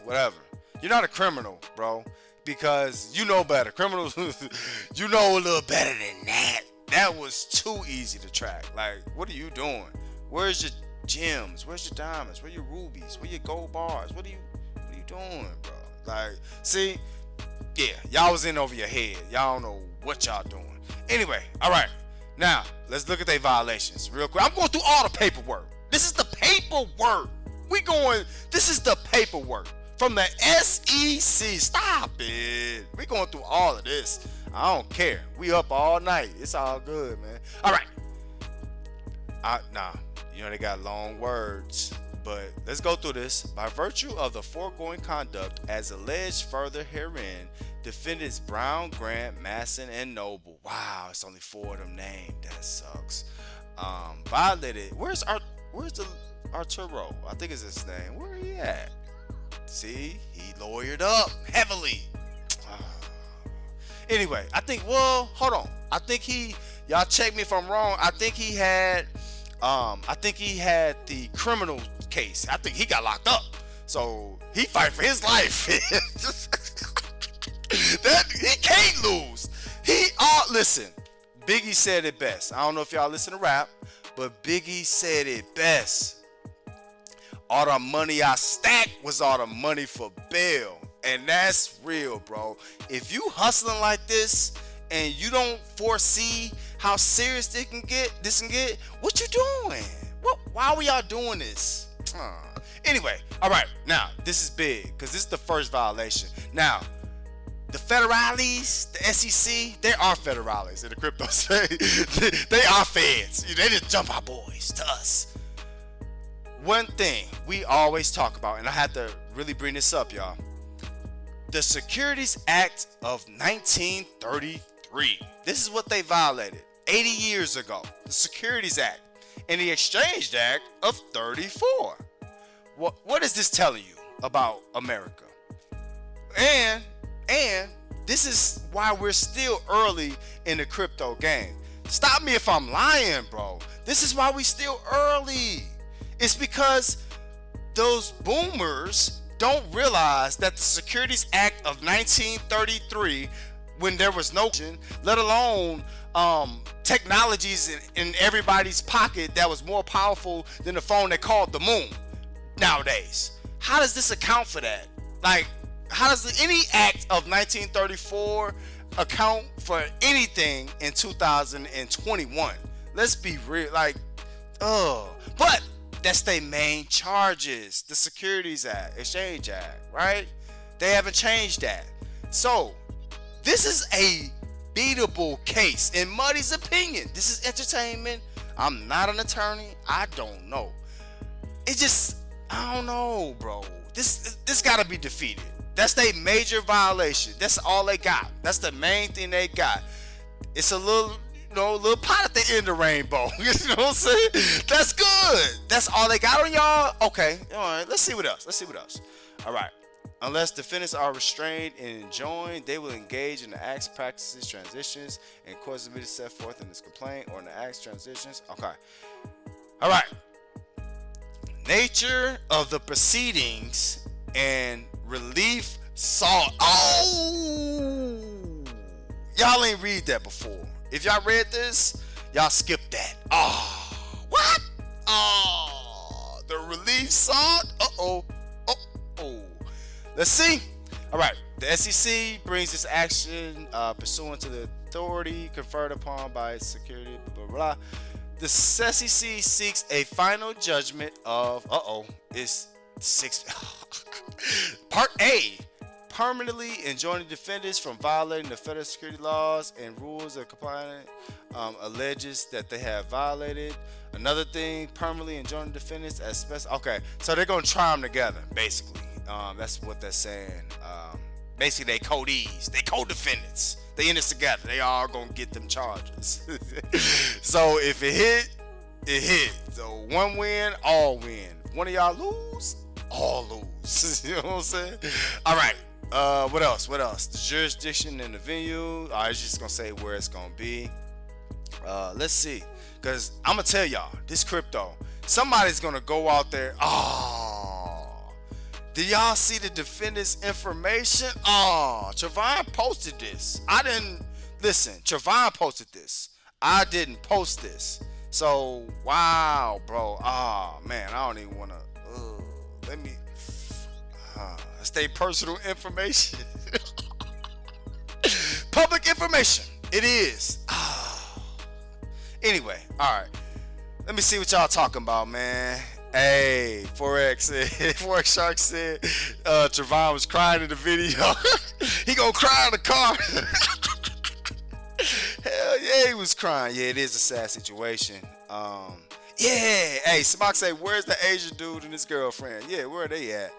whatever. You're not a criminal, bro, because you know better. Criminals, you know a little better than that. That was too easy to track. Like, what are you doing? Where's your gems? Where's your diamonds? Where your rubies? Where your gold bars? What are you doing, bro? Like, see, yeah, y'all was in over your head. Y'all don't know what y'all doing. Anyway, all right. Now, let's look at their violations real quick. I'm going through all the paperwork. This is the paperwork. This is the paperwork from the SEC. Stop it. We going through all of this. I don't care. We up all night. It's all good, man. All right. They got long words, but let's go through this. By virtue of the foregoing conduct, as alleged further herein, defendants Brown, Grant, Masson, and Noble. Wow, it's only 4 of them named. That sucks. Violated. Where's the Arturo? I think it's his name. Where he at? See, he lawyered up heavily. Anyway, hold on. I think y'all check me if I'm wrong. I think he had I think he had the criminal case. I think he got locked up. So he fight for his life. That he can't lose. Listen. Biggie said it best. I don't know if y'all listen to rap, but Biggie said it best. All the money I stacked was all the money for bail. And that's real, bro. If you hustling like this and you don't foresee how serious this can get, what you doing? Why are we all doing this? Anyway, all right. Now, this is big because this is the first violation. Now, the federales, the SEC, they are federales in the crypto space. They are feds. They just jump our boys to us. One thing we always talk about, and I had to really bring this up, y'all. The Securities Act of 1933. This is what they violated 80 years ago. The Securities Act and the Exchange Act of 34. What is this telling you about America? And this is why we're still early in the crypto game. Stop me if I'm lying, bro. This is why we still early. It's because those boomers don't realize that the Securities Act of 1933, when there was no, let alone technologies in everybody's pocket that was more powerful than the phone they called the moon nowadays. How does this account for that? Like, how does any act of 1934 account for anything in 2021? Let's be real. But that's their main charges. The Securities Act, Exchange Act, right? They haven't changed that. So this is a beatable case in Muddy's opinion. This is entertainment. I'm not an attorney. I don't know. I don't know, bro. This gotta be defeated. That's their major violation. That's all they got. That's the main thing they got. It's a little pot at the end of the rainbow. You know what I'm saying? That's good. That's all they got on y'all? Okay. All right. Let's see what else. All right. Unless defendants are restrained and enjoined, they will engage in the acts, practices, transitions, and courses of set forth in this complaint or in the acts, transitions. Okay. All right. Nature of the proceedings and relief sought. Oh! Y'all ain't read that before. If y'all read this, y'all skipped that. Oh, what? Oh, the relief sought. Uh-oh. Let's see. All right. The SEC brings this action pursuant to the authority conferred upon by its security, blah, blah, blah. The SEC seeks a final judgment of, it's 6. Part A. Permanently enjoining defendants from violating the federal security laws and rules of compliance, alleges that they have violated. Another thing, permanently enjoining defendants as special. Okay, so they're gonna try them together, basically. That's what they're saying. Basically, they co-Ds, they co-defendants. They in this together. They all gonna get them charges. So if it hit, it hit. So one win, all win. One of y'all lose, all lose. You know what I'm saying? All right. What else? The jurisdiction and the venue. I was just gonna say where it's gonna be. Let's see. Cause I'm gonna tell y'all, this crypto, somebody's gonna go out there. Did y'all see the defendant's information? Trevon posted this. Trevon posted this. I didn't post this. So, wow, bro. Man, I don't even wanna, stay personal information. Public information. It is. Anyway, all right. Let me see what y'all talking about, man. Hey, Forex Shark said Trevon was crying in the video. He gonna cry in the car. Hell yeah, he was crying. Yeah, it is a sad situation. Yeah. Hey, Smock say, where's the Asian dude and his girlfriend? Yeah, where are they at?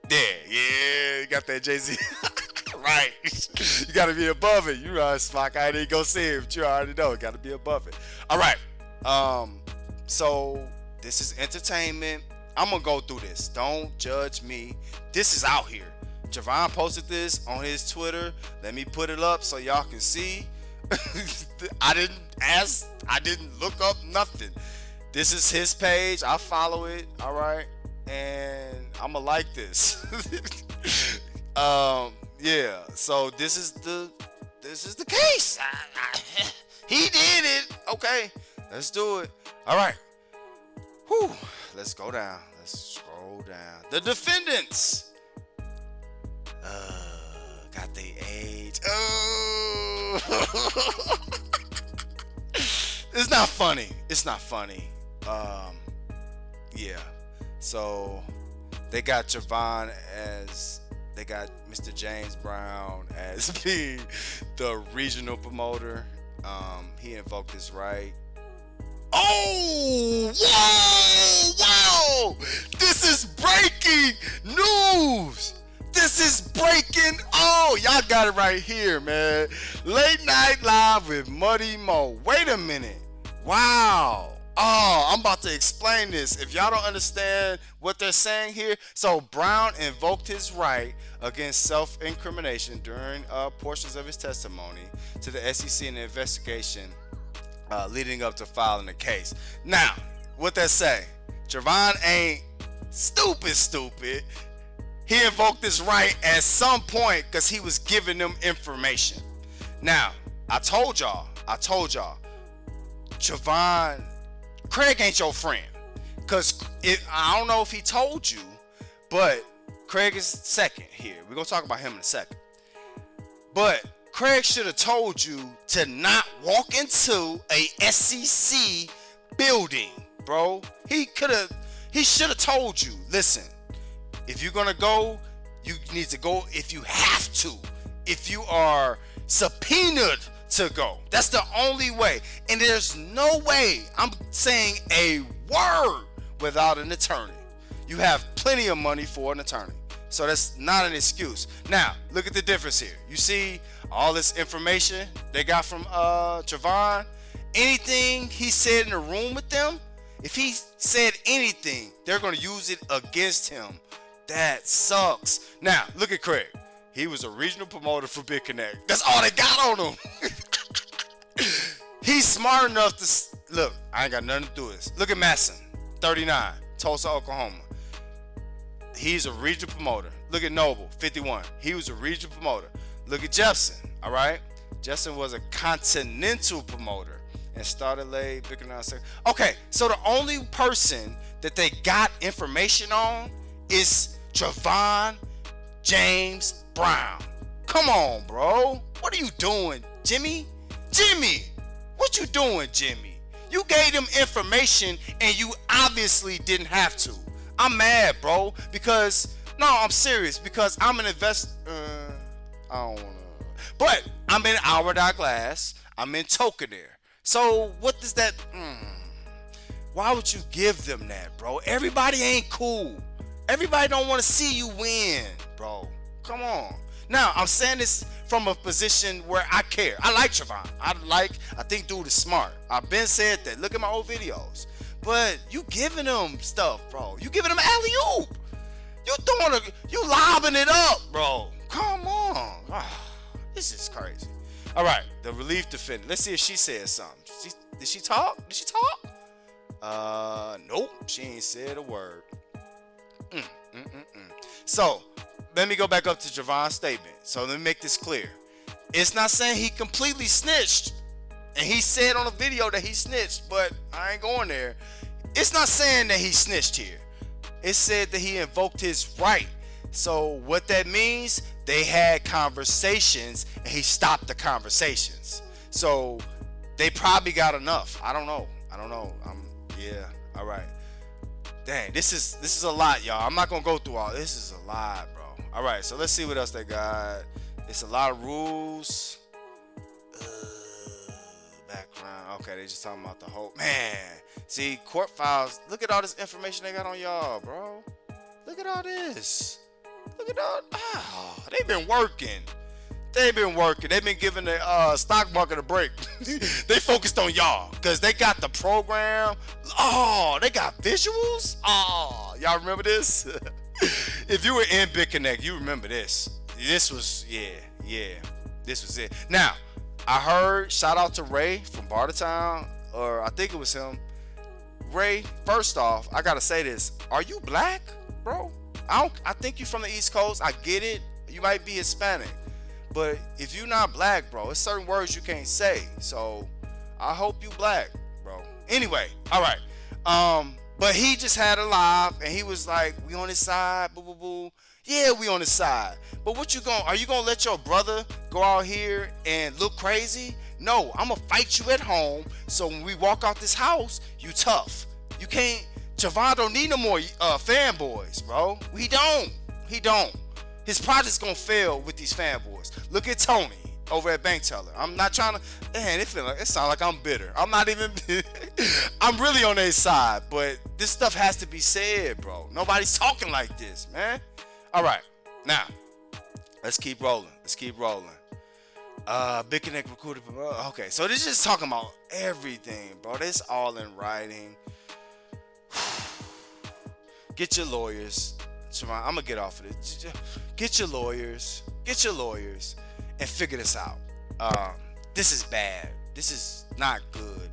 Yeah, you got that Jay-Z. Right. You gotta be above it. You right, Smock. I didn't go see it, but you already know. Gotta be above it. All right. So this is entertainment. I'm gonna go through this. Don't judge me. This is out here. Trevon posted this on his Twitter. Let me put it up so y'all can see. I didn't ask. I didn't look up nothing. This is his page. I follow it. All right, and I'ma like this. Yeah. So this is the case. He did it. Okay, let's do it. All right. Whew. Let's go down. Let's scroll down. The defendants. Got their age. Oh. It's not funny. It's not funny. Yeah. So they got Trevon as they got Mr. James Brown as being the regional promoter. He invoked his right. Oh, whoa! This is breaking news. This is breaking. Oh, y'all got it right here, man. Late Night Live with Muddy Mo. Wait a minute. Wow. Oh, I'm about to explain this. If y'all don't understand what they're saying here, so Brown invoked his right against self-incrimination during portions of his testimony to the SEC in the investigation leading up to filing the case. Now, what that say? Trevon ain't stupid. He invoked his right at some point because he was giving them information. Now, I told y'all, Trevon, Craig ain't your friend. Because I don't know if he told you, but Craig is second here. We're going to talk about him in a second. But Craig should have told you to not walk into a SEC building, bro. He should have told you, listen, if you're going to go, you need to go if you have to. If you are subpoenaed to go. That's the only way. And there's no way I'm saying a word without an attorney. You have plenty of money for an attorney. So that's not an excuse. Now, look at the difference here. You see all this information they got from Trevon. Anything he said in the room with them, if he said anything, they're going to use it against him. That sucks. Now, look at Craig. He was a regional promoter for Bitconnect. That's all they got on him. He's smart enough to... Look, I ain't got nothing to do with this. Look at Masson, 39, Tulsa, Oklahoma. He's a regional promoter. Look at Noble, 51. He was a regional promoter. Look at Jefferson, all right? Jefferson was a continental promoter and started late. Okay, so the only person that they got information on is Trevon James Brown. Come on, bro. What are you doing, Jimmy? What you doing, Jimmy? You gave them information and you obviously didn't have to. I'm mad, bro, because I'm serious, because I'm an investor. I don't wanna, but I'm in Our.Glass. I'm in Tewkenaire. So what does that? Why would you give them that, bro? Everybody ain't cool. Everybody don't want to see you win, bro. Come on. Now, I'm saying this from a position where I care. I like Trevon. I think dude is smart. I've been said that. Look at my old videos. But you giving them stuff, bro. You giving them alley-oop. You lobbing it up, bro. Come on. This is crazy. All right, the relief defendant. Let's see if she said something. Did she talk? Nope. She ain't said a word. So, let me go back up to Trevon's statement. So, let me make this clear. It's not saying he completely snitched. And he said on a video that he snitched, but I ain't going there. It's not saying that he snitched here. It said that he invoked his right. So, what that means, they had conversations and he stopped the conversations. So, they probably got enough. I don't know. Yeah, all right. Dang, this is a lot, y'all. I'm not gonna go through all. This is a lot, bro. All right, so let's see what else they got. It's a lot of rules. Background. Okay, they just talking about the whole man. See, court files. Look at all this information they got on y'all, bro. Look at all this. They've been working. They've been giving the stock market a break. They focused on y'all because they got the program. Oh, they got visuals. Oh, y'all remember this? If you were in Bitconnect, you remember this. This was, yeah. This was it. Now, I heard, shout out to Ray from Bartertown, or I think it was him. Ray, first off, I gotta say this. Are you black, bro? I think you from the East Coast. I get it. You might be Hispanic. But if you're not black, bro, it's certain words you can't say. So I hope you black, bro. Anyway, all right. But he just had a live and he was like, we on his side, boo boo boo. Yeah, we on his side. But are you gonna let your brother go out here and look crazy? No, I'm gonna fight you at home. So when we walk out this house, you tough. You can't. Trevon don't need no more fanboys, bro. He don't. His project's gonna fail with these fanboys. Look at Tony over at Bank Teller. I'm not trying to. Man, it sounds like I'm bitter. I'm not even. I'm really on their side, but this stuff has to be said, bro. Nobody's talking like this, man. All right, now let's keep rolling. Bitconnect recruited. Okay, so this is just talking about everything, bro. This all in writing. Get your lawyers. I'm gonna get off of it. Get your lawyers, and figure this out. This is bad. This is not good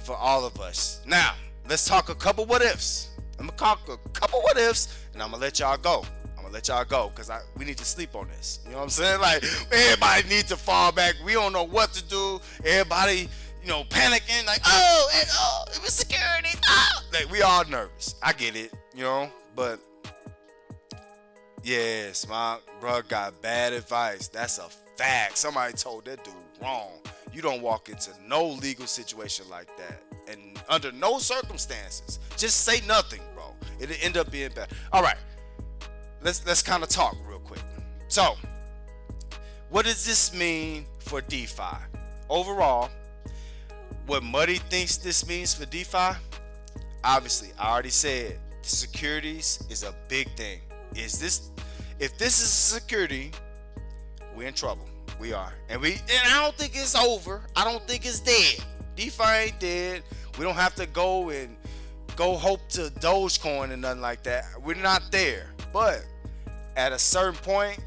for all of us. Now, let's talk a couple what ifs. I'm gonna talk a couple what ifs, and I'm gonna let y'all go. Because we need to sleep on this. You know what I'm saying? Like, everybody needs to fall back. We don't know what to do. Everybody, panicking. Like, it was security. Like, we all nervous. I get it, but yes, my bro got bad advice. That's a fact. Somebody told that dude wrong. You don't walk into no legal situation like that, and under no circumstances, just say nothing, bro. It'll end up being bad. All right, let's kind of talk real quick. So, what does this mean for DeFi overall? What Muddy thinks this means for DeFi? Obviously, I already said securities is a big thing. If this is security, we're in trouble. We are. And I don't think it's over. I don't think it's dead. DeFi ain't dead. We don't have to go hope to Dogecoin and nothing like that. We're not there. But at a certain point,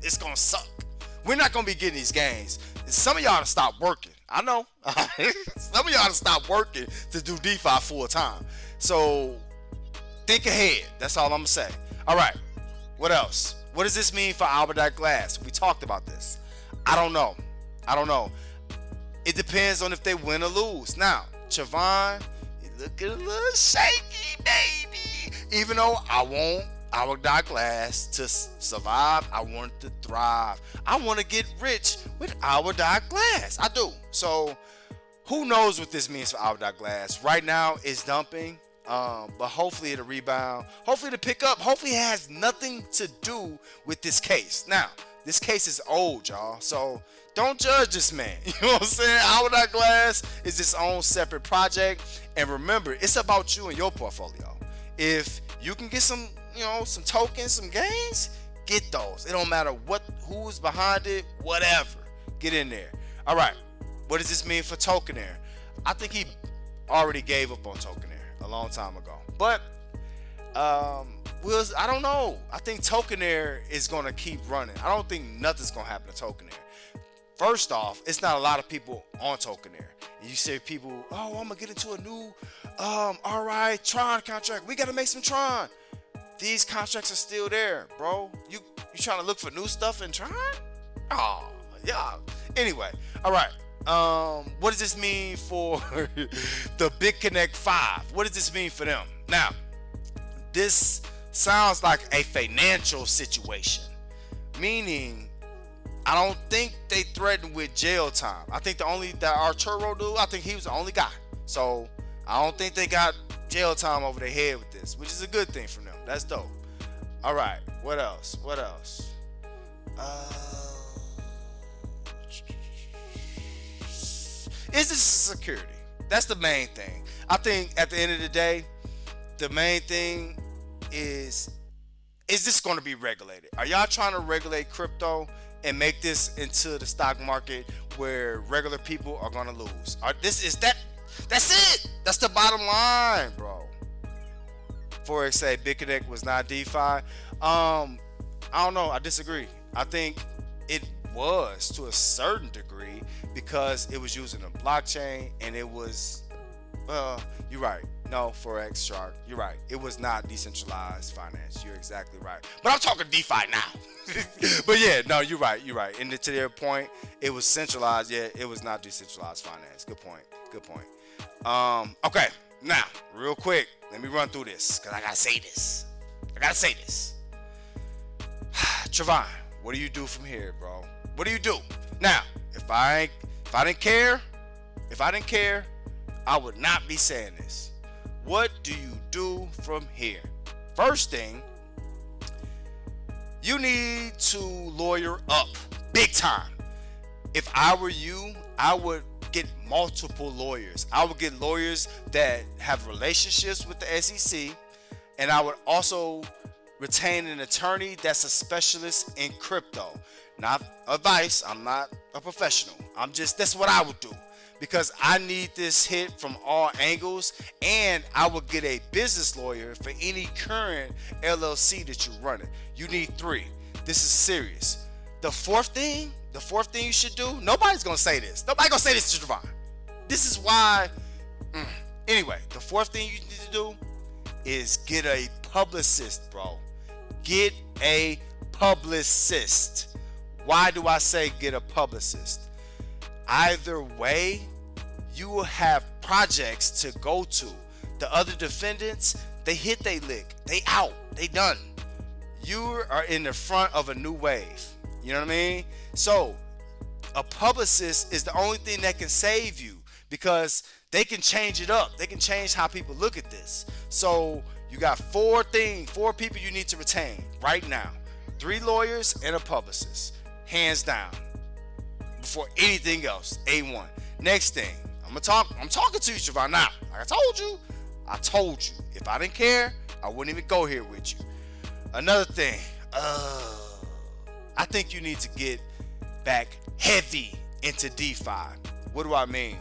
it's gonna suck. We're not gonna be getting these gains. Some of y'all to stop working. I know. Some of y'all to stop working to do DeFi full time. So think ahead. That's all I'm gonna say. All right. What else? What does this mean for Our.Glass? We talked about this. I don't know. It depends on if they win or lose. Now, Trevon, he looking a little shaky, baby. Even though I want Our.Glass to survive, I want it to thrive. I want to get rich with Our.Glass. I do. So, who knows what this means for Our.Glass? Right now, it's dumping. But hopefully it'll rebound. Hopefully it'll pick up. Hopefully it has nothing to do with this case. Now, this case is old, y'all. So don't judge this man. You know what I'm saying? Our.Glass is its own separate project. And remember, it's about you and your portfolio. If you can get some tokens, some gains, get those. It don't matter who's behind it, whatever. Get in there. All right. What does this mean for Tewkenaire? I think he already gave up on Tewkenaire a long time ago, but I don't know. I think Tewkenaire is gonna keep running. I don't think nothing's gonna happen to Tewkenaire. First off, it's not a lot of people on Tewkenaire. You say people, I'm gonna get into a new Tron contract. We gotta make some Tron. These contracts are still there, bro. You trying to look for new stuff in Tron? Oh yeah. Anyway, all right. What does this mean for the Bitconnect 5? What does this mean for them? Now, this sounds like a financial situation, meaning I don't think they threatened with jail time. I think that Arturo dude, I think he was the only guy. So I don't think they got jail time over their head with this, which is a good thing for them. That's dope. All right, what else? Is this security? That's the main thing. I think at the end of the day, the main thing is this going to be regulated? Are y'all trying to regulate crypto and make this into the stock market where regular people are going to lose? That's it. That's the bottom line, bro. Forex say Bitconnect was not DeFi. I don't know. I disagree. I think it was to a certain degree because it was using a blockchain and it was, you're right. No, Forex Shark, you're right. It was not decentralized finance. You're exactly right. But I'm talking DeFi now. But yeah, no, you're right. You're right. And to their point, it was centralized. Yeah, it was not decentralized finance. Good point. Good point. Okay, now, real quick, let me run through this because I gotta say this. Trevon, what do you do from here, bro? What do you do? Now, if I didn't care, I would not be saying this. What do you do from here? First thing, you need to lawyer up big time. If I were you, I would get multiple lawyers. I would get lawyers that have relationships with the SEC, and I would also retain an attorney that's a specialist in crypto. Not advice, I'm not a professional. That's what I would do. Because I need this hit from all angles, and I would get a business lawyer for any current LLC that you're running. You need 3. This is serious. The fourth thing you should do, nobody's gonna say this. Nobody's gonna say this to Trevon. This is why. Anyway, the fourth thing you need to do is get a publicist, bro. Get a publicist. Why do I say get a publicist? Either way, you will have projects to go to. The other defendants, they hit they lick. They out. They done. You are in the front of a new wave. You know what I mean? So, a publicist is the only thing that can save you because they can change it up. They can change how people look at this. So, you got 4 people you need to retain right now. 3 lawyers and a publicist. Hands down. Before anything else, A1. Next thing, I'm talking to you, Trevon. Now, like I told you, if I didn't care, I wouldn't even go here with you. Another thing, I think you need to get back heavy into DeFi. What do I mean?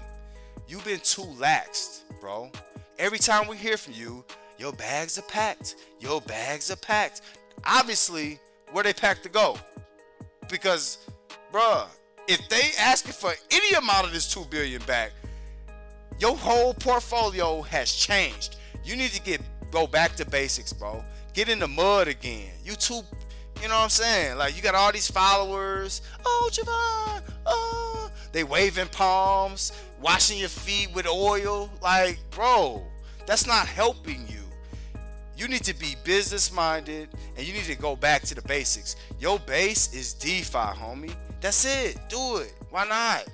You've been too laxed, bro. Every time we hear from you, your bags are packed. Obviously, where they packed to go? Because, bruh, if they asking for any amount of this $2 billion back, your whole portfolio has changed. You need to go back to basics, bro. Get in the mud again. You know what I'm saying? Like, you got all these followers. Oh, Trevon. Oh, they waving palms, washing your feet with oil. Like, bro, that's not helping you. You need to be business minded and you need to go back to the basics. Your base is DeFi, homie. That's it. Do it. Why not?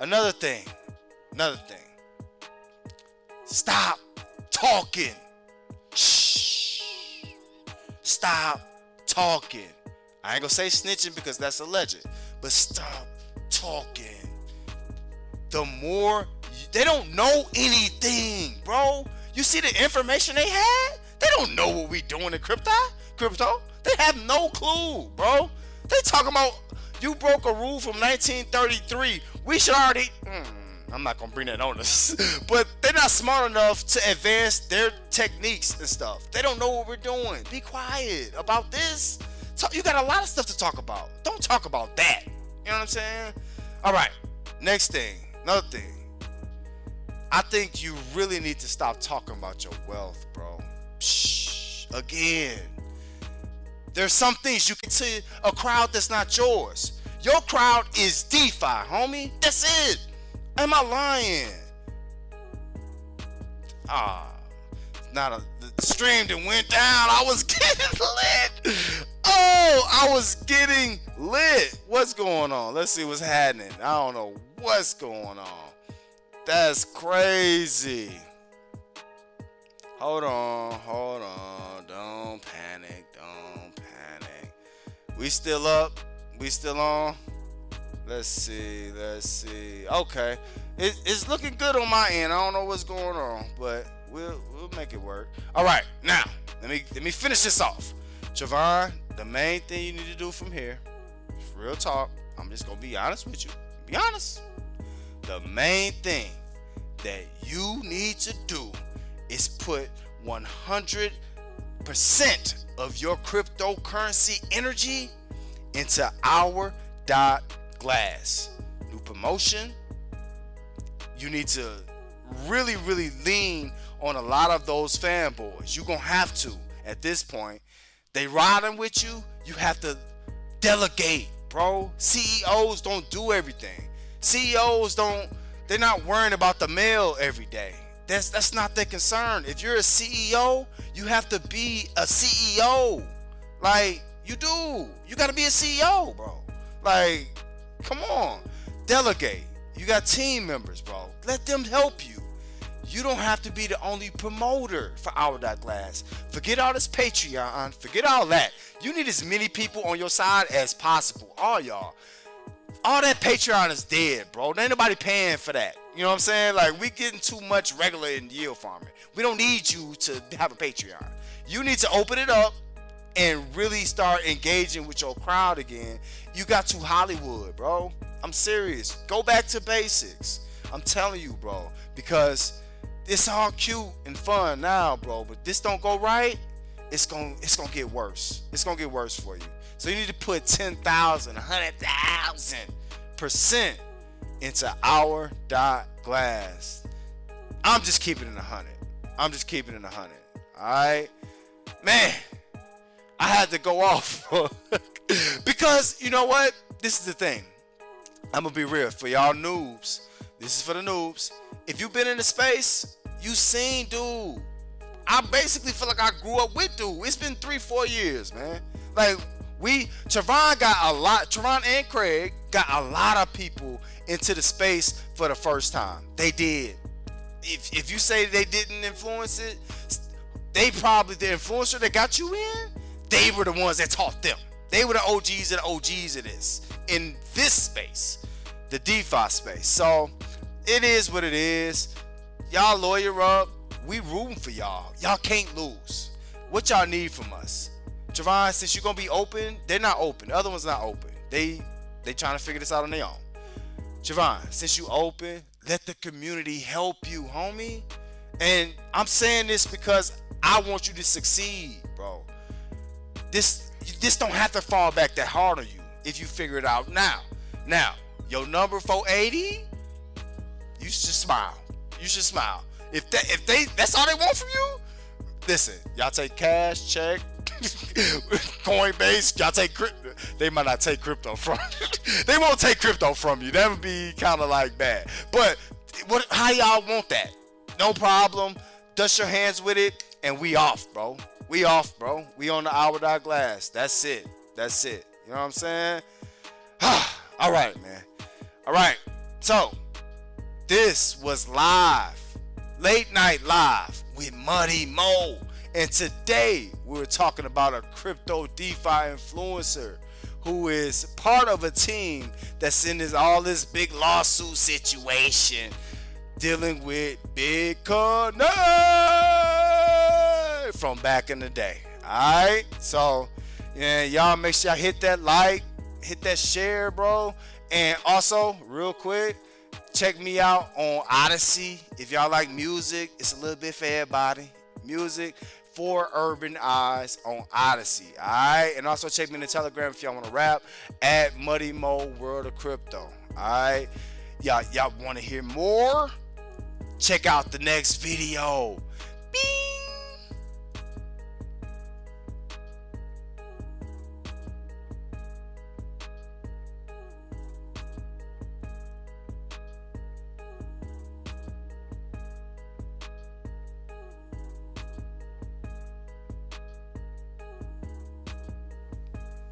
Another thing. Stop talking. Shh. Stop talking. I ain't gonna say snitching because that's alleged, but stop talking. The more they don't know anything, bro. You see the information they had? They don't know what we doing in crypto. They have no clue, bro. They talking about you broke a rule from 1933. We should already. I'm not gonna bring that on us, but they're not smart enough to advance their techniques and stuff. They don't know what we're doing. Be quiet about this. You got a lot of stuff to talk about. Don't talk about that. You know what I'm saying? All right. Next thing. Another thing. I think you really need to stop talking about your wealth, bro. Shh. Again. There's some things you can tell a crowd that's not yours. Your crowd is DeFi, homie. That's it. Am I lying? The stream that went down. I was getting lit. I was getting lit. What's going on? Let's see what's happening. I don't know what's going on. That's crazy. Hold on. Don't panic. We still up? We still on? Let's see. Okay. It's looking good on my end. I don't know what's going on, but we'll make it work. All right. Now, let me finish this off. Trevon, the main thing you need to do from here, real talk, I'm just going to be honest with you. Be honest. The main thing that you need to do is put 100% of your cryptocurrency energy into our Our.Glass. New promotion. You need to really, really lean on a lot of those fanboys. You're going to have to at this point. They riding with you. You have to delegate, bro. CEOs don't do everything. CEOs they're not worrying about the mail every day. That's not their concern. If you're a CEO, you have to be a CEO. Like, you do. You got to be a CEO, bro. Like, come on. Delegate. You got team members, bro. Let them help you. You don't have to be the only promoter for Our.Glass. Forget all this Patreon. Forget all that. You need as many people on your side as possible. All y'all. All that Patreon is dead, bro. There ain't nobody paying for that. You know what I'm saying? Like, we getting too much regular in yield farming. We don't need you to have a Patreon. You need to open it up and really start engaging with your crowd again. You got too Hollywood, bro. I'm serious. Go back to basics. I'm telling you, bro. Because it's all cute and fun now, bro. But this don't go right, it's gonna get worse. It's gonna get worse for you. So you need to put 10,000, 100,000% into Our.Glass. I'm just keeping it 100. I'm just keeping it 100. All right, man. I had to go off because you know what? This is the thing. I'm gonna be real for y'all noobs. This is for the noobs. If you've been in the space, you seen dude. I basically feel like I grew up with dude. It's been 3-4 years, man. Like Trevon and Craig got a lot of people into the space for the first time. They did. If you say they didn't influence it, they probably, the influencer that got you in, they were the ones that taught them. They were the OGs and the OGs of this, in this space, the DeFi space. So it is what it is. Y'all lawyer up. We rooting for y'all. Y'all can't lose. What y'all need from us? Trevon, since you're going to be open, they're not open. The other one's not open. They trying to figure this out on their own. Trevon, since you open, let the community help you, homie. And I'm saying this because I want you to succeed, bro. This don't have to fall back that hard on you if you figure it out now. Now, your number 480, you should smile. You should smile. If that's all they want from you, listen, y'all take cash, check, Coinbase, y'all take crypto. They might not take crypto from you. They won't take crypto from you. That would be kind of like bad. But how y'all want that? No problem. Dust your hands with it, and we off, bro. We off, bro. We on the Our.Glass. That's it. That's it. You know what I'm saying? All right, man. All right. So, this was live. Late night live with Muddy Mo. And today, we were talking about a crypto DeFi influencer who is part of a team that's in all this big lawsuit situation dealing with Bitconnect from back in the day. Alright, so yeah, y'all make sure y'all hit that like, hit that share, bro. And also, real quick, check me out on Odyssey. If y'all like music, it's a little bit for everybody. Music for urban eyes on Odyssey. Alright, and also check me in the Telegram if y'all want to rap at Muddy Mo World of Crypto. Alright, y'all want to hear more? Check out the next video.